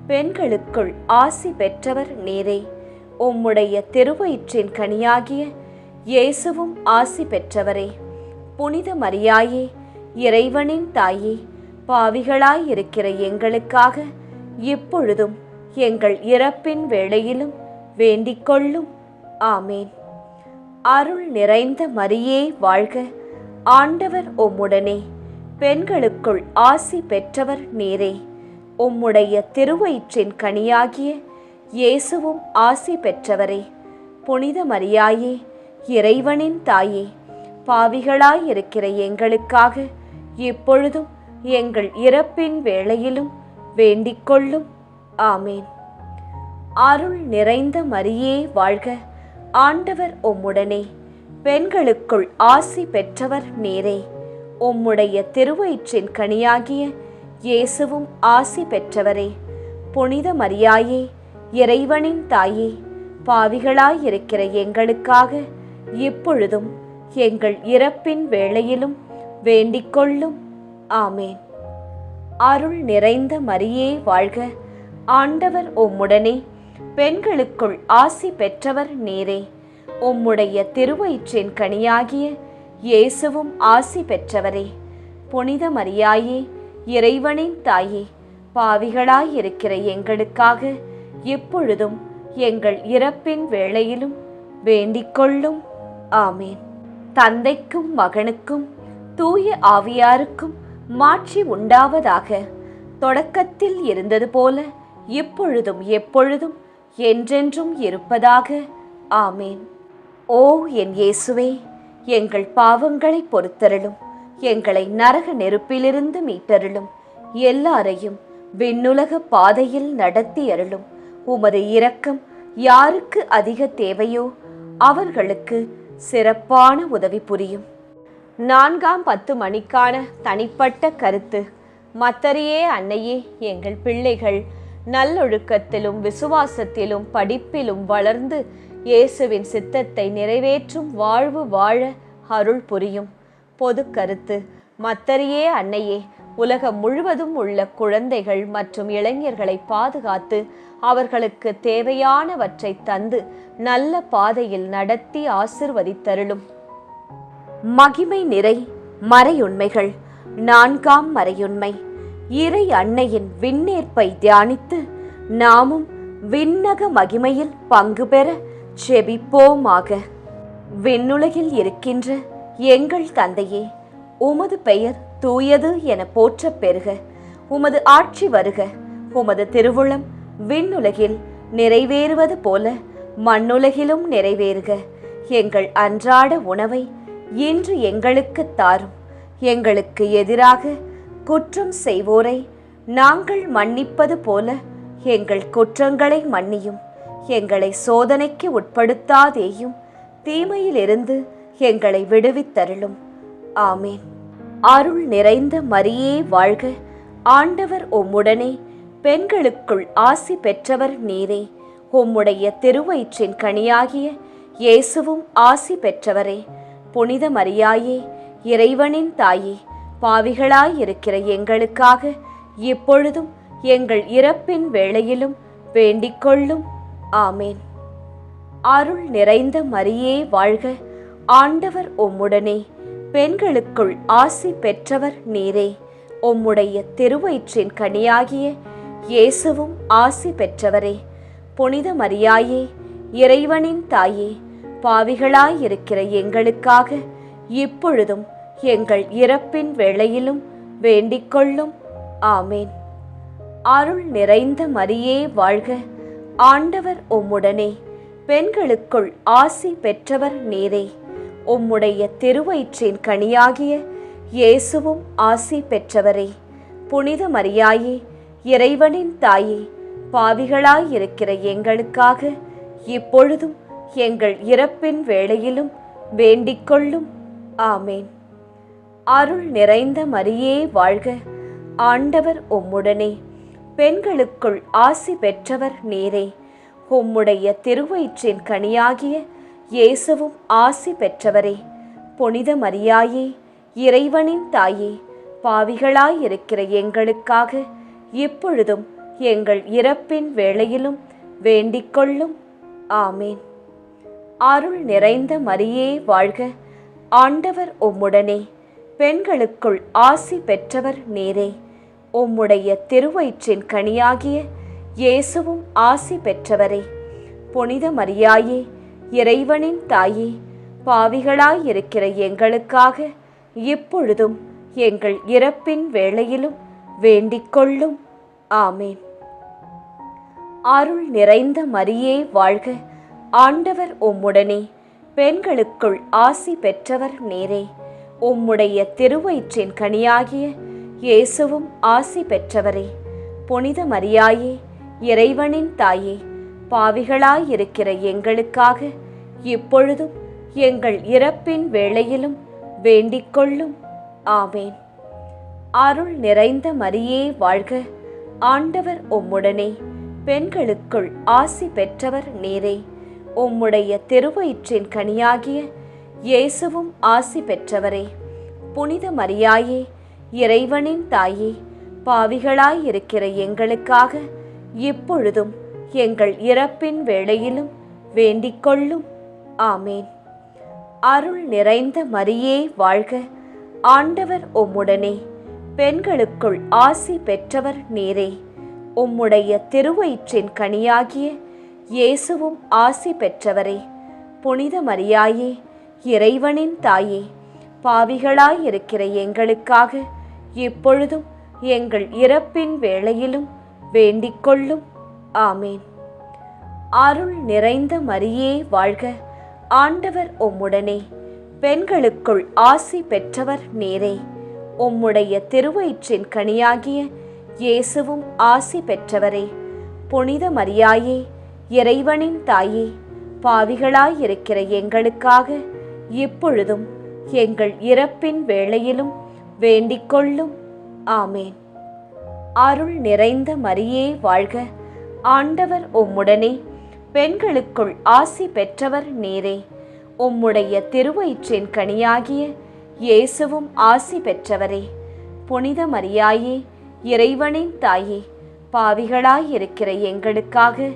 பெண்களுக்குள் ஆசி பெற்றவர் நீரே. உம்முடைய திருவயிற்றின் கனியாகிய இயேசுவும் ஆசி பெற்றவரே. புனித மரியாயே, இறைவனின் தாயே, பாவிகளாயிருக்கிற எங்களுக்காக இப்பொழுதும் எங்கள் இறப்பின் வேளையிலும் வேண்டிக்கொள்ளும். ஆமேன். அருள் நிறைந்த மரியே வாழ்க, ஆண்டவர் உம்முடனே, பெண்களுக்குள் ஆசி பெற்றவர் நீரே. உம்முடைய திருவயிற்றின் கனியாகிய இயேசுவும் ஆசி பெற்றவரே. புனித மரியாயே, இறைவனின் தாயே, பாவிகளாயிருக்கிற எங்களுக்காக இப்பொழுதும் எங்கள் இறப்பின் வேளையிலும் வேண்டிக்கொள்ளும். ஆமேன். அருள் நிறைந்த மரியே வாழ்க, ஆண்டவர் உம்முடனே, பெண்களுக்குள் ஆசி பெற்றவர் நீரே. உம்முடைய திருவயிற்றின் கனியாகிய இயேசுவும் ஆசி பெற்றவரே. புனித மரியாயே, இறைவனின் தாயே, பாவிகளாயிருக்கிற எங்களுக்காக இப்பொழுதும் எங்கள் இறப்பின் வேளையிலும் வேண்டிக்கொள்ளும். ஆமேன். அருள் நிறைந்த மரியே வாழ்க, ஆண்டவர் உம்முடனே, பெண்களுக்குள் ஆசி பெற்றவர் நீரே. உம்முடைய திருவயிற்றின் கனியாகிய இயேசுவும் ஆசி பெற்றவரே. புனித மரியாயே, இறைவனின் தாயே, பாவிகளாயிருக்கிற எங்களுக்காக இப்பொழுதும் எங்கள் இறப்பின் வேளையிலும் வேண்டிக்கொள்ளும். ஆமேன். தந்தைக்கும் மகனுக்கும் தூய ஆவியாருக்கும் மாட்சி உண்டாவதாக. தொடக்கத்தில் இருந்தது போல இப்பொழுதும் எப்பொழுதும் என்றென்றும் இருப்பதாக. ஆமேன். ஓ என் இயேசுவே, எங்கள் பாவங்களை பொறுத்தருளும், எங்களை நரக நெருப்பிலிருந்து மீட்டருளும், எல்லாரையும் விண்ணுலக பாதையில் நடத்தி அருளும். உமது இரக்கம் யாருக்கு அதிக தேவையோ அவர்களுக்கு சிறப்பான உதவி புரியும். 4ஆம் 10 மணிக்கான தனிப்பட்ட கருத்து. மத்தரியே அன்னையே, எங்கள் பிள்ளைகள் நல்லொழுக்கத்திலும் விசுவாசத்திலும் படிப்பிலும் வளர்ந்து இயேசுவின் சித்தத்தை நிறைவேற்றும் வாழ்வு வாழ அருள் புரியும். பொது கருத்து. மத்தரியே அன்னையே, உலகம் முழுவதும் உள்ள குழந்தைகள் மற்றும் இளைஞர்களை பாதுகாத்து அவர்களுக்கு தேவையானவற்றை தந்து நல்ல பாதையில் நடத்தி ஆசிர்வதித்தருளும். மகிமை நிறை மறையுண்மைகள். 4ஆம் மறையுண்மை. இறை அன்னையின் விண்ணேற்பை தியானித்து நாமும் விண்ணக மகிமையில் பங்கு பெற செபிப்போமாக. விண்ணுலகில் இருக்கின்ற எங்கள் தந்தையே, உமது பெயர் தூயது என போற்றப் பெறுக. உமது ஆட்சி வருக. உமது திருவுளம் விண்ணுலகில் நிறைவேறுவது போல மண்ணுலகிலும் நிறைவேறுக. எங்கள் அன்றாட உணவை இன்று எங்களுக்கு தாரும். எங்களுக்கு எதிராக குற்றம் செய்வோரை நாங்கள் மன்னிப்பது போல எங்கள் குற்றங்களை மன்னியும். எங்களை சோதனைக்கு உட்படுத்தாதேயும், தீமையிலிருந்து எங்களை விடுவித்தருளும். ஆமேன். அருள் நிறைந்த மரியே வாழ்க. ஆண்டவர் உம்முடனே, பெண்களுக்குள் ஆசி பெற்றவர் நீரே. உம்முடைய திருவயிற்றின் கனியாகிய இயேசுவும் ஆசி பெற்றவரே. புனித மரியாயே, இறைவனின் தாயே, பாவிகளாயிருக்கிற எங்களுக்காக இப்பொழுதும் எங்கள் இறப்பின் வேளையிலும் வேண்டிக்கொள்ளும். ஆமேன். அருள் நிறைந்த மரியே வாழ்க. ஆண்டவர் உம்முடனே, பெண்களுக்குள் ஆசி பெற்றவர் நீரே. உம்முடைய திருவயிற்றின் கனியாகிய இயேசுவும் ஆசி பெற்றவரே. புனித மரியாயே, இறைவனின் தாயே, பாவிகளாயிருக்கிற எங்களுக்காக இப்பொழுதும் எங்கள் இறப்பின் வேளையிலும் வேண்டிக்கொள்ளும். ஆமேன். அருள் நிறைந்த மரியே வாழ்க. ஆண்டவர் உம்முடனே, பெண்களுக்குள் ஆசி பெற்றவர் நீரே. உம்முடைய திருவயிற்றின் கனியாகிய இயேசுவும் ஆசி பெற்றவரே. புனித மரியாயே, இறைவனின் தாயே, பாவிகளாயிருக்கிற எங்களுக்காக இப்பொழுதும் எங்கள் இறப்பின் வேளையிலும் வேண்டிக்கொள்ளும். ஆமேன். அருள் நிறைந்த மரியே வாழ்க. ஆண்டவர் உம்முடனே, பெண்களுக்குள் ஆசி பெற்றவர் நீரே. உம்முடைய திருவயிற்றின் கனியாகிய இயேசுவும் ஆசி பெற்றவரே. புனித மரியாயே, இறைவனின் தாயே, பாவிகளாயிருக்கிற எங்களுக்காக இப்பொழுதும் எங்கள் இறப்பின் வேளையிலும் வேண்டிக்கொள்ளும். ஆமேன். அருள் நிறைந்த மரியே வாழ்க. ஆண்டவர் உம்முடனே, பெண்களுக்குள் ஆசி பெற்றவர் நீரே. உம்முடைய திருவயிற்றின் கனியாகிய இயேசுவும் ஆசி பெற்றவரே. புனித மரியாயே, இறைவனின் தாயே, பாவிகளாயிருக்கிற எங்களுக்காக இப்பொழுதும் எங்கள் இறப்பின் வேளையிலும் வேண்டிக்கொள்ளும். ஆமேன். அருள் நிறைந்த மரியே வாழ்க. ஆண்டவர் உம்முடனே, பெண்களுக்குள் ஆசி பெற்றவர் நீரே. உம்முடைய திருவயிற்றின் கனியாகிய இயேசுவும் ஆசி பெற்றவரே. புனித மரியாயே, இறைவனின் தாயே, பாவிகளாயிருக்கிற எங்களுக்காக இப்பொழுதும் எங்கள் இறப்பின் வேளையிலும் வேண்டிக்கொள்ளும். ஆமேன். அருள் நிறைந்த மரியே வாழ்க. ஆண்டவர் உம்முடனே, பெண்களுக்குள் ஆசி பெற்றவர் நீரே. உம்முடைய திருவயிற்றின் கனியாகிய இயேசுவும் ஆசி பெற்றவரே. புனித மரியாயே, இறைவனின் தாயே, பாவிகளாயிருக்கிற எங்களுக்காக இப்பொழுதும் எங்கள் இறப்பின் வேளையிலும் வேண்டிக்கொள்ளும். ஆமேன். அருள் நிறைந்த மரியே வாழ்க. ஆண்டவர் உம்முடனே, பெண்களுக்குள் ஆசி பெற்றவர் நீரே. உம்முடைய திருவயிற்றின் கனியாகிய இயேசுவும் ஆசி பெற்றவரே. புனித மரியாயே, இறைவனின் தாயே, பாவிகளாயிருக்கிற எங்களுக்காக இப்பொழுதும் எங்கள் இறப்பின் வேளையிலும் வேண்டிக்கொள்ளும். ஆமேன். அருள் நிறைந்த மரியே வாழ்க. ஆண்டவர் உம்முடனே, பெண்களுக்குள் ஆசி பெற்றவர் நீரே. உம்முடைய திருவயிற்றின் கனியாகிய இயேசுவும் ஆசி பெற்றவரே. புனித மரியாயே, இறைவனின் தாயே, பாவிகளாயிருக்கிற எங்களுக்காக இப்பொழுதும் எங்கள் இறப்பின் வேளையிலும் வேண்டிக்கொள்ளும். ஆமேன். அருள் நிறைந்த மரியே வாழ்க. ஆண்டவர் உம்முடனே, பெண்களுக்குள் ஆசி பெற்றவர் நீரே. உம்முடைய திருவயிற்றின் கனியாகிய இயேசுவும் ஆசி பெற்றவரே. புனித மரியாயே, இறைவனின் தாயே, பாவிகளாயிருக்கிற எங்களுக்காக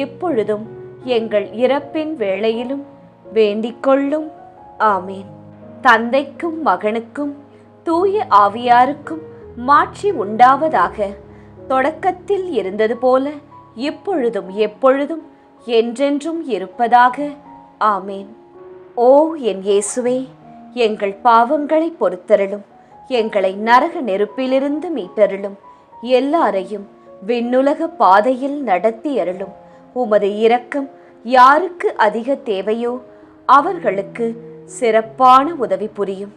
இப்பொழுதும் எங்கள் இறப்பின் வேளையிலும் வேண்டிக்கொள்ளும். ஆமேன். தந்தைக்கும் மகனுக்கும் தூய ஆவியாருக்கும் மாட்சி உண்டாவதாக. தொடக்கத்தில் இருந்தது போல இப்பொழுதும் எப்பொழுதும் என்றென்றும் இருப்பதாக. ஆமேன். ஓ என் இயேசுவே, எங்கள் பாவங்களை பொறுத்தருளும். எங்களை நரக நெருப்பிலிருந்து மீட்டருளும். எல்லாரையும் விண்ணுலக பாதையில் நடத்தி அருளும். உமது இரக்கம் யாருக்கு அதிக தேவையோ அவர்களுக்கு சிறப்பான உதவி புரியும்.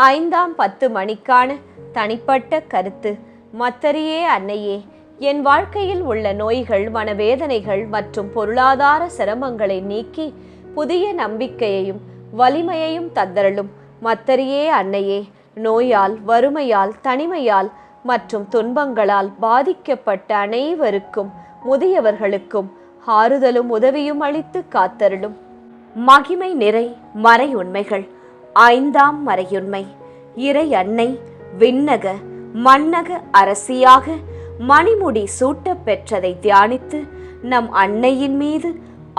5ஆம் 10 மணிக்கான தனிப்பட்ட கருத்து. மத்தரியே அன்னையே, என் வாழ்க்கையில் உள்ள நோய்கள், மனவேதனைகள் மற்றும் பொருளாதார சிரமங்களை நீக்கி புதிய நம்பிக்கையையும் வலிமையையும் தந்தருளும். மத்தரியே அன்னையே, நோயால், வறுமையால், தனிமையால் மற்றும் துன்பங்களால் பாதிக்கப்பட்ட அனைவருக்கும், முதியவர்களுக்கும் ஆறுதலும் உதவியும் அளித்து காத்தருளும். மகிமை நிறை மறையுண்மைகள். 5ஆம் மறையுண்மை. இறை அன்னை விண்ணக மன்னக அரசியாக மணிமுடி சூட்ட பெற்றதை தியானித்து நம் அன்னையின் மீது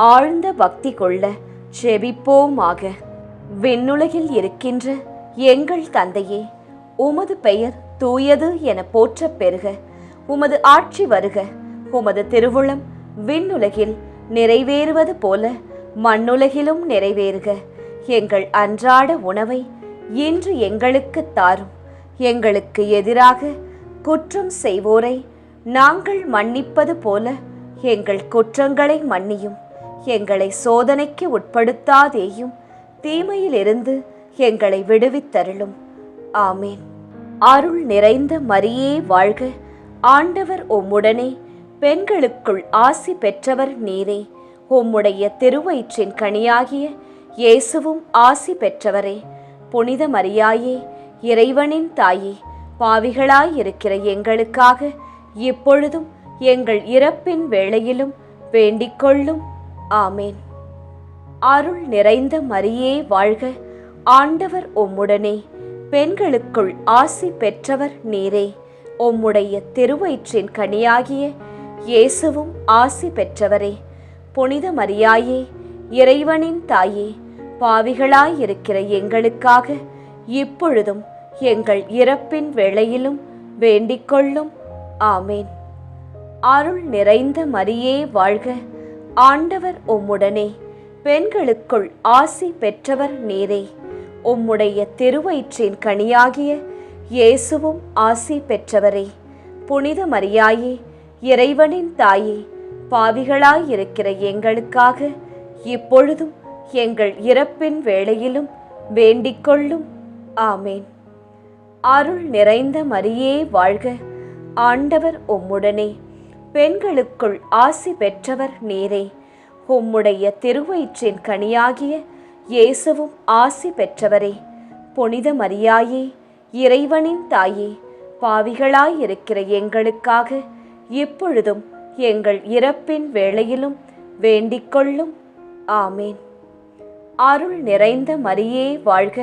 ஆழ்ந்த பக்தி கொள்ள செபிப்போமாக. விண்ணுலகில் இருக்கின்ற எங்கள் தந்தையே, உமது பெயர் தூயது என போற்றப் பெறுக. உமது ஆட்சி வருக. உமது திருவுளம் விண்ணுலகில் நிறைவேறுவது போல மண்ணுலகிலும் நிறைவேறுக. எங்கள் அன்றாட உணவை இன்று எங்களுக்கு தாரும். எங்களுக்கு எதிராக குற்றம் செய்வோரை நாங்கள் மன்னிப்பது போல எங்கள் குற்றங்களை மன்னியும். எங்களை சோதனைக்கு உட்படுத்தாதேயும், தீமையிலிருந்து எங்களை விடுவித்தருளும். ஆமேன். அருள் நிறைந்த மரியே வாழ்க. ஆண்டவர் உம்முடனே, பெண்களுக்குள் ஆசி பெற்றவர் நீரே. உம்முடைய திருவயிற்றின் கனியாகிய இயேசுவும் ஆசி பெற்றவரே. புனித மரியாயே, இறைவனின் தாயே, பாவிகளாயிருக்கிற எங்களுக்காக இப்பொழுதும் எங்கள் இறப்பின் வேளையிலும் வேண்டிக்கொள்ளும். ஆமேன். அருள் நிறைந்த மரியே வாழ்க. ஆண்டவர் உம்முடனே, பெண்களுக்குள் ஆசி பெற்றவர் நீரே. உம்முடைய திருவயிற்றின் கனியாகிய இயேசுவும் ஆசி பெற்றவரே. புனித மரியாயே, இறைவனின் தாயே, பாவிகளாயிருக்கிற எங்களுக்காக இப்பொழுதும் எங்கள் இறப்பின் வேளையிலும் வேண்டிக்கொள்ளும். ஆமேன். அருள் நிறைந்த மரியே வாழ்க. ஆண்டவர் உம்முடனே, பெண்களுக்குள் ஆசி பெற்றவர் நீரே. உம்முடைய திருவயிற்றின் கனியாகிய இயேசுவும் ஆசி பெற்றவரே. புனித மரியாயே, இறைவனின் தாயே, பாவிகளாயிருக்கிற எங்களுக்காக இப்பொழுதும் எங்கள் இறப்பின் வேளையிலும் வேண்டிக்கொள்ளும். ஆமேன். அருள் நிறைந்த மரியே வாழ்க. ஆண்டவர் உம்முடனே, பெண்களுக்குள் ஆசி பெற்றவர் நீரே. உம்முடைய திருவயிற்றின் கனியாகிய இயேசுவும் ஆசி பெற்றவரே. புனித மரியாயே, இறைவனின் தாயே, பாவிகளாயிருக்கிற எங்களுக்காக இப்பொழுதும் எங்கள் இறப்பின் வேளையிலும் வேண்டிக்கொள்ளும். ஆமேன். அருள் நிறைந்த மரியே வாழ்க.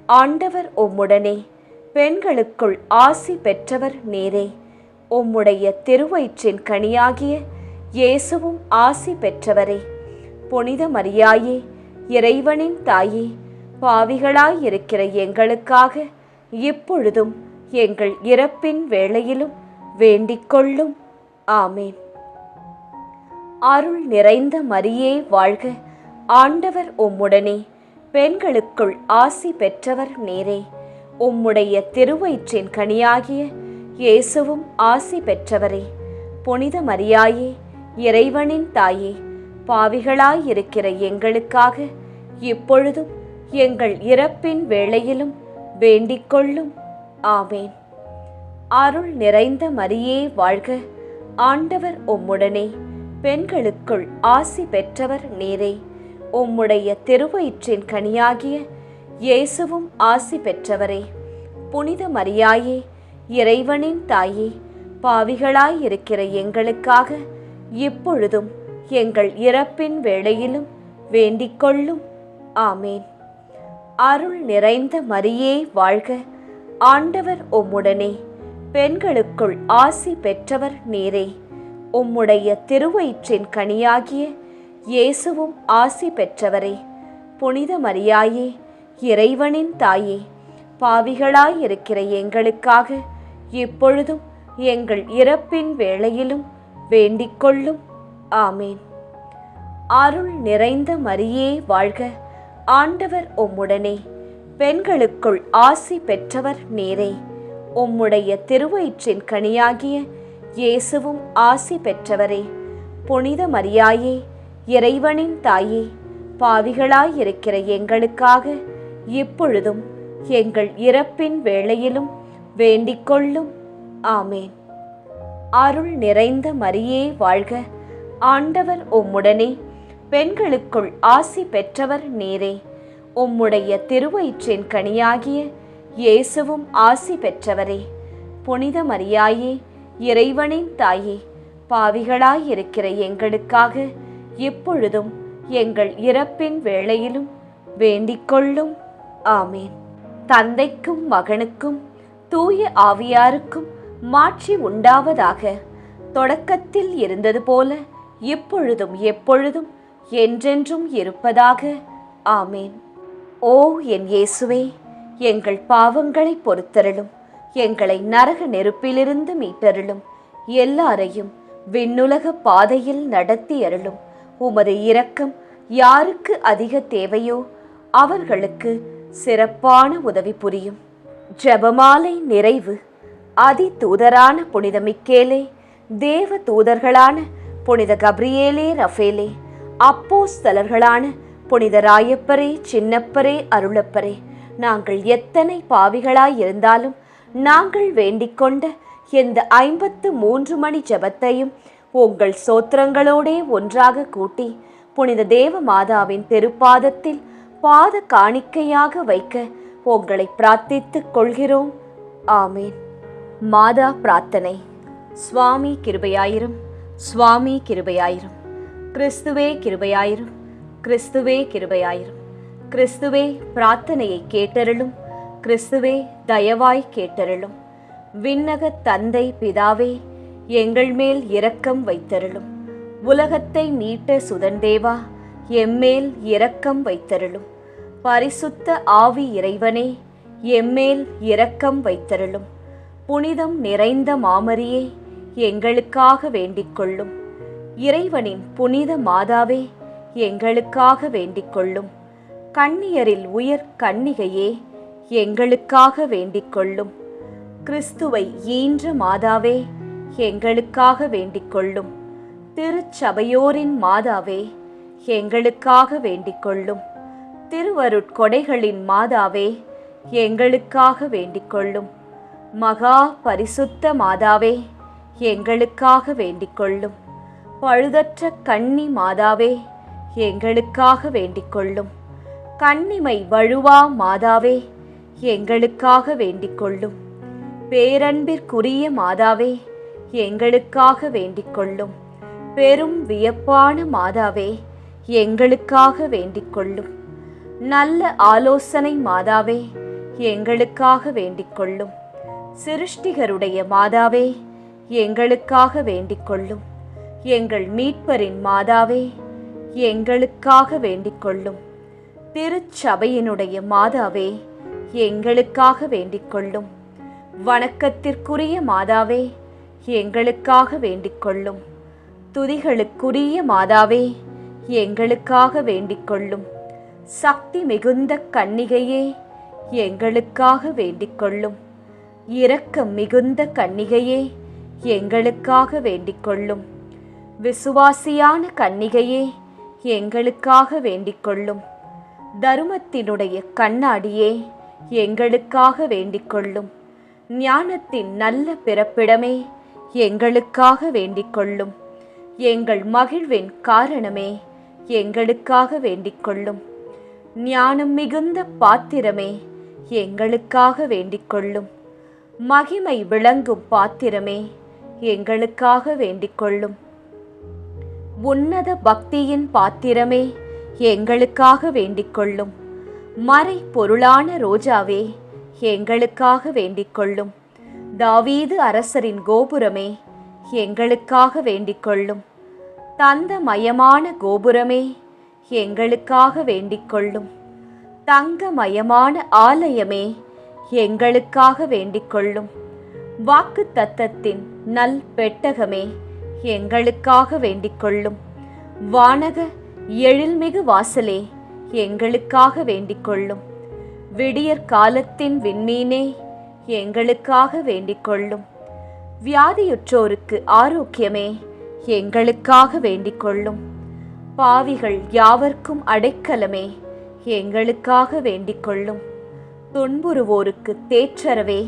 ஆண்டவர் உம்முடனே, பெண்களுக்குள் ஆசி பெற்றவர் நீரே. உம்முடைய திருவயிற்றின் கனியாகிய இயேசுவும் ஆசி பெற்றவரே. புனித மரியாயே, இறைவனின் தாயே, பாவிகளாயிருக்கிற எங்களுக்காக இப்பொழுதும் எங்கள் இறப்பின் வேளையிலும் வேண்டிக்கொள்ளும். ஆமேன். அருள் நிறைந்த மரியே வாழ்க. ஆண்டவர் உம்முடனே, பெண்களுக்குள் ஆசி பெற்றவர் நீரே. உம்முடைய திருவயிற்றின் கனியாகிய இயேசுவும் ஆசி பெற்றவரே. புனித மரியாயே, இறைவனின் தாயே, பாவிகளாயிருக்கிற எங்களுக்காக இப்பொழுதும் எங்கள் இறப்பின் வேளையிலும் வேண்டிக்கொள்ளும். ஆமேன். அருள் நிறைந்த மரியே வாழ்க. ஆண்டவர் உம்முடனே, பெண்களுக்குள் ஆசி பெற்றவர் நீரே. உம்முடைய திருவயிற்றின் கனியாகிய இயேசுவும் ஆசி பெற்றவரே. புனித மரியாயே, இறைவனின் தாயே, பாவிகளாயிருக்கிற எங்களுக்காக இப்பொழுதும் எங்கள் இறப்பின் வேளையிலும் வேண்டிக் கொள்ளும். ஆமேன். அருள் நிறைந்த மரியே வாழ்க, ஆண்டவர் உம்முடனே, பெண்களுக்குள் ஆசி பெற்றவர் நீரே. உம்முடைய திருவயிற்றின் கனியாகிய இயேசுவும் ஆசி பெற்றவரே. புனித மரியாயே, இறைவனின் தாயே, பாவிகளாயிருக்கிற எங்களுக்காக இப்பொழுதும் எங்கள் இறப்பின் வேளையிலும் வேண்டிக் கொள்ளும். ஆமேன். அருள் நிறைந்த மரியே வாழ்க, ஆண்டவர் உம்முடனே, பெண்களுக்குள் ஆசி பெற்றவர் நீரே. உம்முடைய திருவயிற்றின் கனியாகிய இயேசுவும் ஆசி பெற்றவரே. புனித மரியாயே, இறைவனின் தாயே, பாவிகளாயிருக்கிற எங்களுக்காக இப்பொழுதும் எங்கள் இறப்பின் வேளையிலும் வேண்டிக் கொள்ளும். ஆமேன். அருள் நிறைந்த மரியே வாழ்க, ஆண்டவர் உம்முடனே, பெண்களுக்குள் ஆசி பெற்றவர் நீரே. உம்முடைய திருவயிற்றின் கனியாகிய இயேசுவும் ஆசி பெற்றவரே. புனித மரியாயே, இறைவனின் தாயே, பாவிகளாயிருக்கிற எங்களுக்காக இப்பொழுதும் எங்கள் இறப்பின் வேளையிலும் வேண்டிக் கொள்ளும். ஆமேன். தந்தைக்கும் மகனுக்கும் தூய ஆவியாருக்கும் மாட்சி உண்டாவதாக. தொடக்கத்தில் இருந்தது போல இப்பொழுதும் எப்பொழுதும் என்றென்றும் இருப்பதாக. ஆமேன். ஓ என் இயேசுவே, எங்கள் பாவங்களை பொறுத்தருளும், எங்களை நரக நெருப்பிலிருந்து மீட்டருளும், எல்லாரையும் விண்ணுலக பாதையில் நடத்தி அருளும். உமது இரக்கம் யாருக்கு அதிக தேவையோ அவர்களுக்கு சிறப்பான உதவி புரியும். ஜெபமாலை நிறைவு. அதி தூதரான புனித மிக்கேலே, தேவ தூதர்களான புனித கப்ரியேலே, ரஃபேலே, அப்போஸ்தலர்களான புனித ராயப்பரே, சின்னப்பரே, அருளப்பரே, நாங்கள் எத்தனை பாவிகளாயிருந்தாலும் நாங்கள் வேண்டிக் கொண்ட எந்த 53 மணி ஜெபத்தையும் உங்கள் சோத்திரங்களோடே ஒன்றாக கூட்டி புனித தேவ மாதாவின் திருப்பாதத்தில் பாத காணிக்கையாக வைக்க உங்களை பிரார்த்தித்துக் கொள்கிறோம். ஆமேன். மாதா பிரார்த்தனை. சுவாமி கிருபையாயிரும், சுவாமி கிருபையாயிரும், கிறிஸ்துவே கிருபையாயிரும், கிறிஸ்துவே கிருபையாயிரும், கிறிஸ்துவே பிரார்த்தனையை கேட்டருளும், கிறிஸ்துவே தயவாய் கேட்டருளும். விண்ணக தந்தை பிதாவே, எங்கள் மேல் இரக்கம் வைத்தருளும். உலகத்தை மீட்ட சுதன்தேவா, எம்மேல் இரக்கம் வைத்தருளும். பரிசுத்த ஆவி இறைவனே, எம்மேல் இரக்கம் வைத்தருளும். புனிதம் நிறைந்த மாமரியே, எங்களுக்காக வேண்டிக் கொள்ளும். இறைவனின் புனித மாதாவே, எங்களுக்காக வேண்டிக் கொள்ளும். கன்னியரில் உயர் கன்னிகையே, எங்களுக்காக வேண்டிக் கொள்ளும். கிறிஸ்துவை ஈன்ற மாதாவே, எங்களுக்காக வேண்டிக் கொள்ளும். திருச்சபையோரின் மாதாவே, எங்களுக்காக வேண்டிக் கொள்ளும். திருவருட்கொடைகளின் மாதாவே, எங்களுக்காக வேண்டிக் கொள்ளும். மகா பரிசுத்த மாதாவே, எங்களுக்காக வேண்டிக் கொள்ளும். பழுதற்ற கன்னி மாதாவே, எங்களுக்காக வேண்டிக் கொள்ளும். கன்னிமை வழுவா மாதாவே, எங்களுக்காக வேண்டிக் கொள்ளும். பேரன்பிற்குரிய மாதாவே, எங்களுக்காக வேண்டிக் கொள்ளும். பெரும் வியப்பான மாதாவே, எங்களுக்காக வேண்டிக் கொள்ளும். நல்ல ஆலோசனை மாதாவே, எங்களுக்காக வேண்டிக் கொள்ளும். சிருஷ்டிகருடைய மாதாவே, எங்களுக்காக வேண்டிக் கொள்ளும். எங்கள் மீட்பரின் மாதாவே, எங்களுக்காக வேண்டிக் கொள்ளும். திருச்சபையினுடைய மாதாவே, எங்களுக்காக வேண்டிக் கொள்ளும். வணக்கத்திற்குரிய மாதாவே, எங்களுக்காக வேண்டிக் கொள்ளும். துதிகளுக்குரிய மாதாவே, எங்களுக்காக வேண்டிக் கொள்ளும். சக்தி மிகுந்த கன்னிகையே, எங்களுக்காக வேண்டிக் கொள்ளும். இரக்கம் மிகுந்த கன்னிகையே, எங்களுக்காக வேண்டிக் கொள்ளும். விசுவாசியான கன்னிகையே, எங்களுக்காக வேண்டிக் கொள்ளும். தருமத்தினுடைய கண்ணாடியே, எங்களுக்காக வேண்டிக் கொள்ளும். ஞானத்தின் நல்ல பிறப்பிடமே, எங்களுக்காக வேண்டிக் கொள்ளும். எங்கள் மகிழ்வின் காரணமே, எங்களுக்காக வேண்டிக் கொள்ளும். ஞானம் மிகுந்த பாத்திரமே, எங்களுக்காக வேண்டிக் கொள்ளும். மகிமை விளங்கும் பாத்திரமே, எங்களுக்காக வேண்டிக் கொள்ளும். உன்னத பக்தியின் பாத்திரமே, எங்களுக்காக வேண்டிக் கொள்ளும். மறை பொருளான ரோஜாவே, எங்களுக்காக வேண்டிக் கொள்ளும். தாவீது அரசரின் கோபுரமே, எங்களுக்காக வேண்டிக் கொள்ளும். தந்தமயமான கோபுரமே, எங்களுக்காக வேண்டிக் கொள்ளும். தங்கமயமான ஆலயமே, எங்களுக்காக வேண்டிக் கொள்ளும். வாக்கு தத்தத்தின் நல் பெட்டகமே, எங்களுக்காக வேண்டிக் கொள்ளும். வானக எழில்மிகு வாசலே, எங்களுக்காக வேண்டிக் கொள்ளும். விடியற் காலத்தின் விண்மீனே, எங்களுக்காக வேண்டிக் கொள்ளும். வியாதியுற்றோருக்கு ஆரோக்கியமே, எங்களுக்காக வேண்டிக் கொள்ளும். பாவிகள் யாவர்க்கும் அடைக்கலமே, எங்களுக்காக வேண்டிக் கொள்ளும். துன்புறுவோருக்கு தேற்றரவே,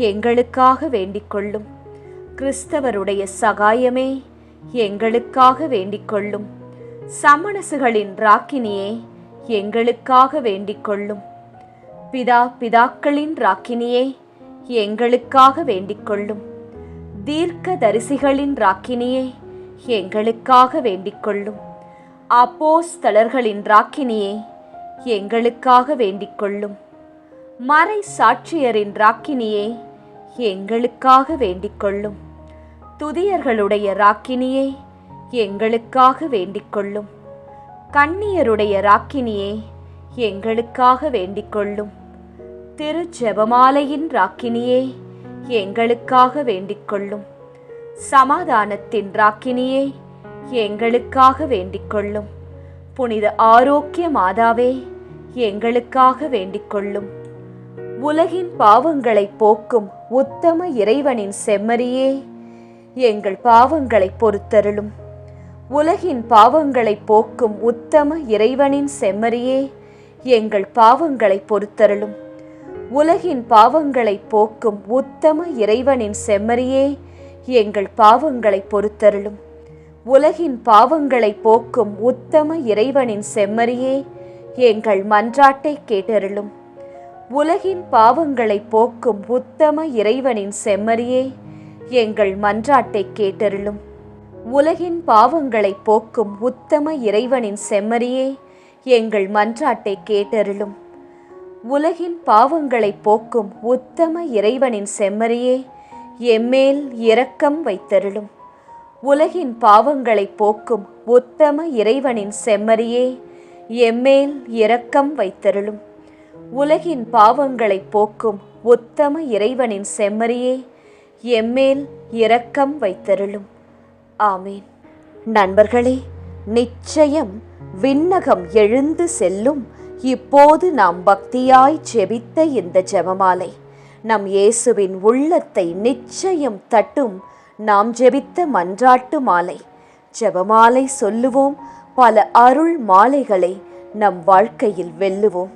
எங்களுக்காக வேண்டிக் கொள்ளும். கிறிஸ்தவருடைய சகாயமே, எங்களுக்காக வேண்டிக் கொள்ளும். சமணசுகளின் ராக்கினியே, எங்களுக்காக வேண்டிக் கொள்ளும். பிதாக்களின் ராக்கினியே, எங்களுக்காக வேண்டிக் கொள்ளும். தீர்க்க தரிசிகளின் ராக்கினியே, எங்களுக்காக வேண்டிக் கொள்ளும். அப்போஸ்தலர்களின் ராக்கினியே, எங்களுக்காக வேண்டிக் கொள்ளும். மறை சாட்சியரின் ராக்கினியே, எங்களுக்காக வேண்டிக் கொள்ளும். துதியர்களுடைய ராக்கினியே, எங்களுக்காக வேண்டிக் கொள்ளும். கன்னியருடைய ராக்கினியே, எங்களுக்காக வேண்டிக் கொள்ளும். திரு ஜெபமாலையின் ராக்கினியே, எங்களுக்காக வேண்டிக் கொள்ளும். சமாதானத்தின் ராக்கினியே, எங்களுக்காக வேண்டிக் கொள்ளும். புனித ஆரோக்கிய மாதாவே, எங்களுக்காக வேண்டிக் கொள்ளும். உலகின் பாவங்களை போக்கும் உத்தம இறைவனின் செம்மறியே, எங்கள் பாவங்களை பொறுத்தருளும். உலகின் பாவங்களை போக்கும் உத்தம இறைவனின் செம்மறியே, எங்கள் பாவங்களை பொறுத்தருளும். உலகின் பாவங்களை போக்கும் உத்தம இறைவனின் செம்மறியே, எங்கள் பாவங்களை பொறுத்தருளும். உலகின் பாவங்களை போக்கும் உத்தம இறைவனின் செம்மறியே, எங்கள் மன்றாட்டை கேட்டருளும். உலகின் பாவங்களை போக்கும் உத்தம இறைவனின் செம்மறியே, எங்கள் மன்றாட்டை கேட்டருளும். உலகின் பாவங்களை போக்கும் உத்தம இறைவனின் செம்மறியே, எங்கள் மன்றாட்டை கேட்டருளும். உலகின் பாவங்களை போக்கும் உத்தம இறைவனின் செம்மறியே, எம்மேல் இரக்கம் வைத்தருளும். உலகின் பாவங்களை போக்கும் உத்தம இறைவனின் செம்மறியே, எம்மேல் இரக்கம் வைத்தருளும். உலகின் பாவங்களை போக்கும் உத்தம இறைவனின் செம்மறியே, எம்மேல் இரக்கம் வைத்தருளும். ஆமீன். நண்பர்களே, நிச்சயம் விண்ணகம் எழுந்து செல்லும் இப்போது நாம் பக்தியாய் ஜெபித்த இந்த ஜெபமாலை நம் இயேசுவின் உள்ளத்தை நிச்சயம் தட்டும். நாம் ஜெபித்த மன்றாட்டு மாலை. ஜெபமாலை சொல்லுவோம், பல அருள் மாலைகளை நம் வாழ்க்கையில் வெல்லுவோம்.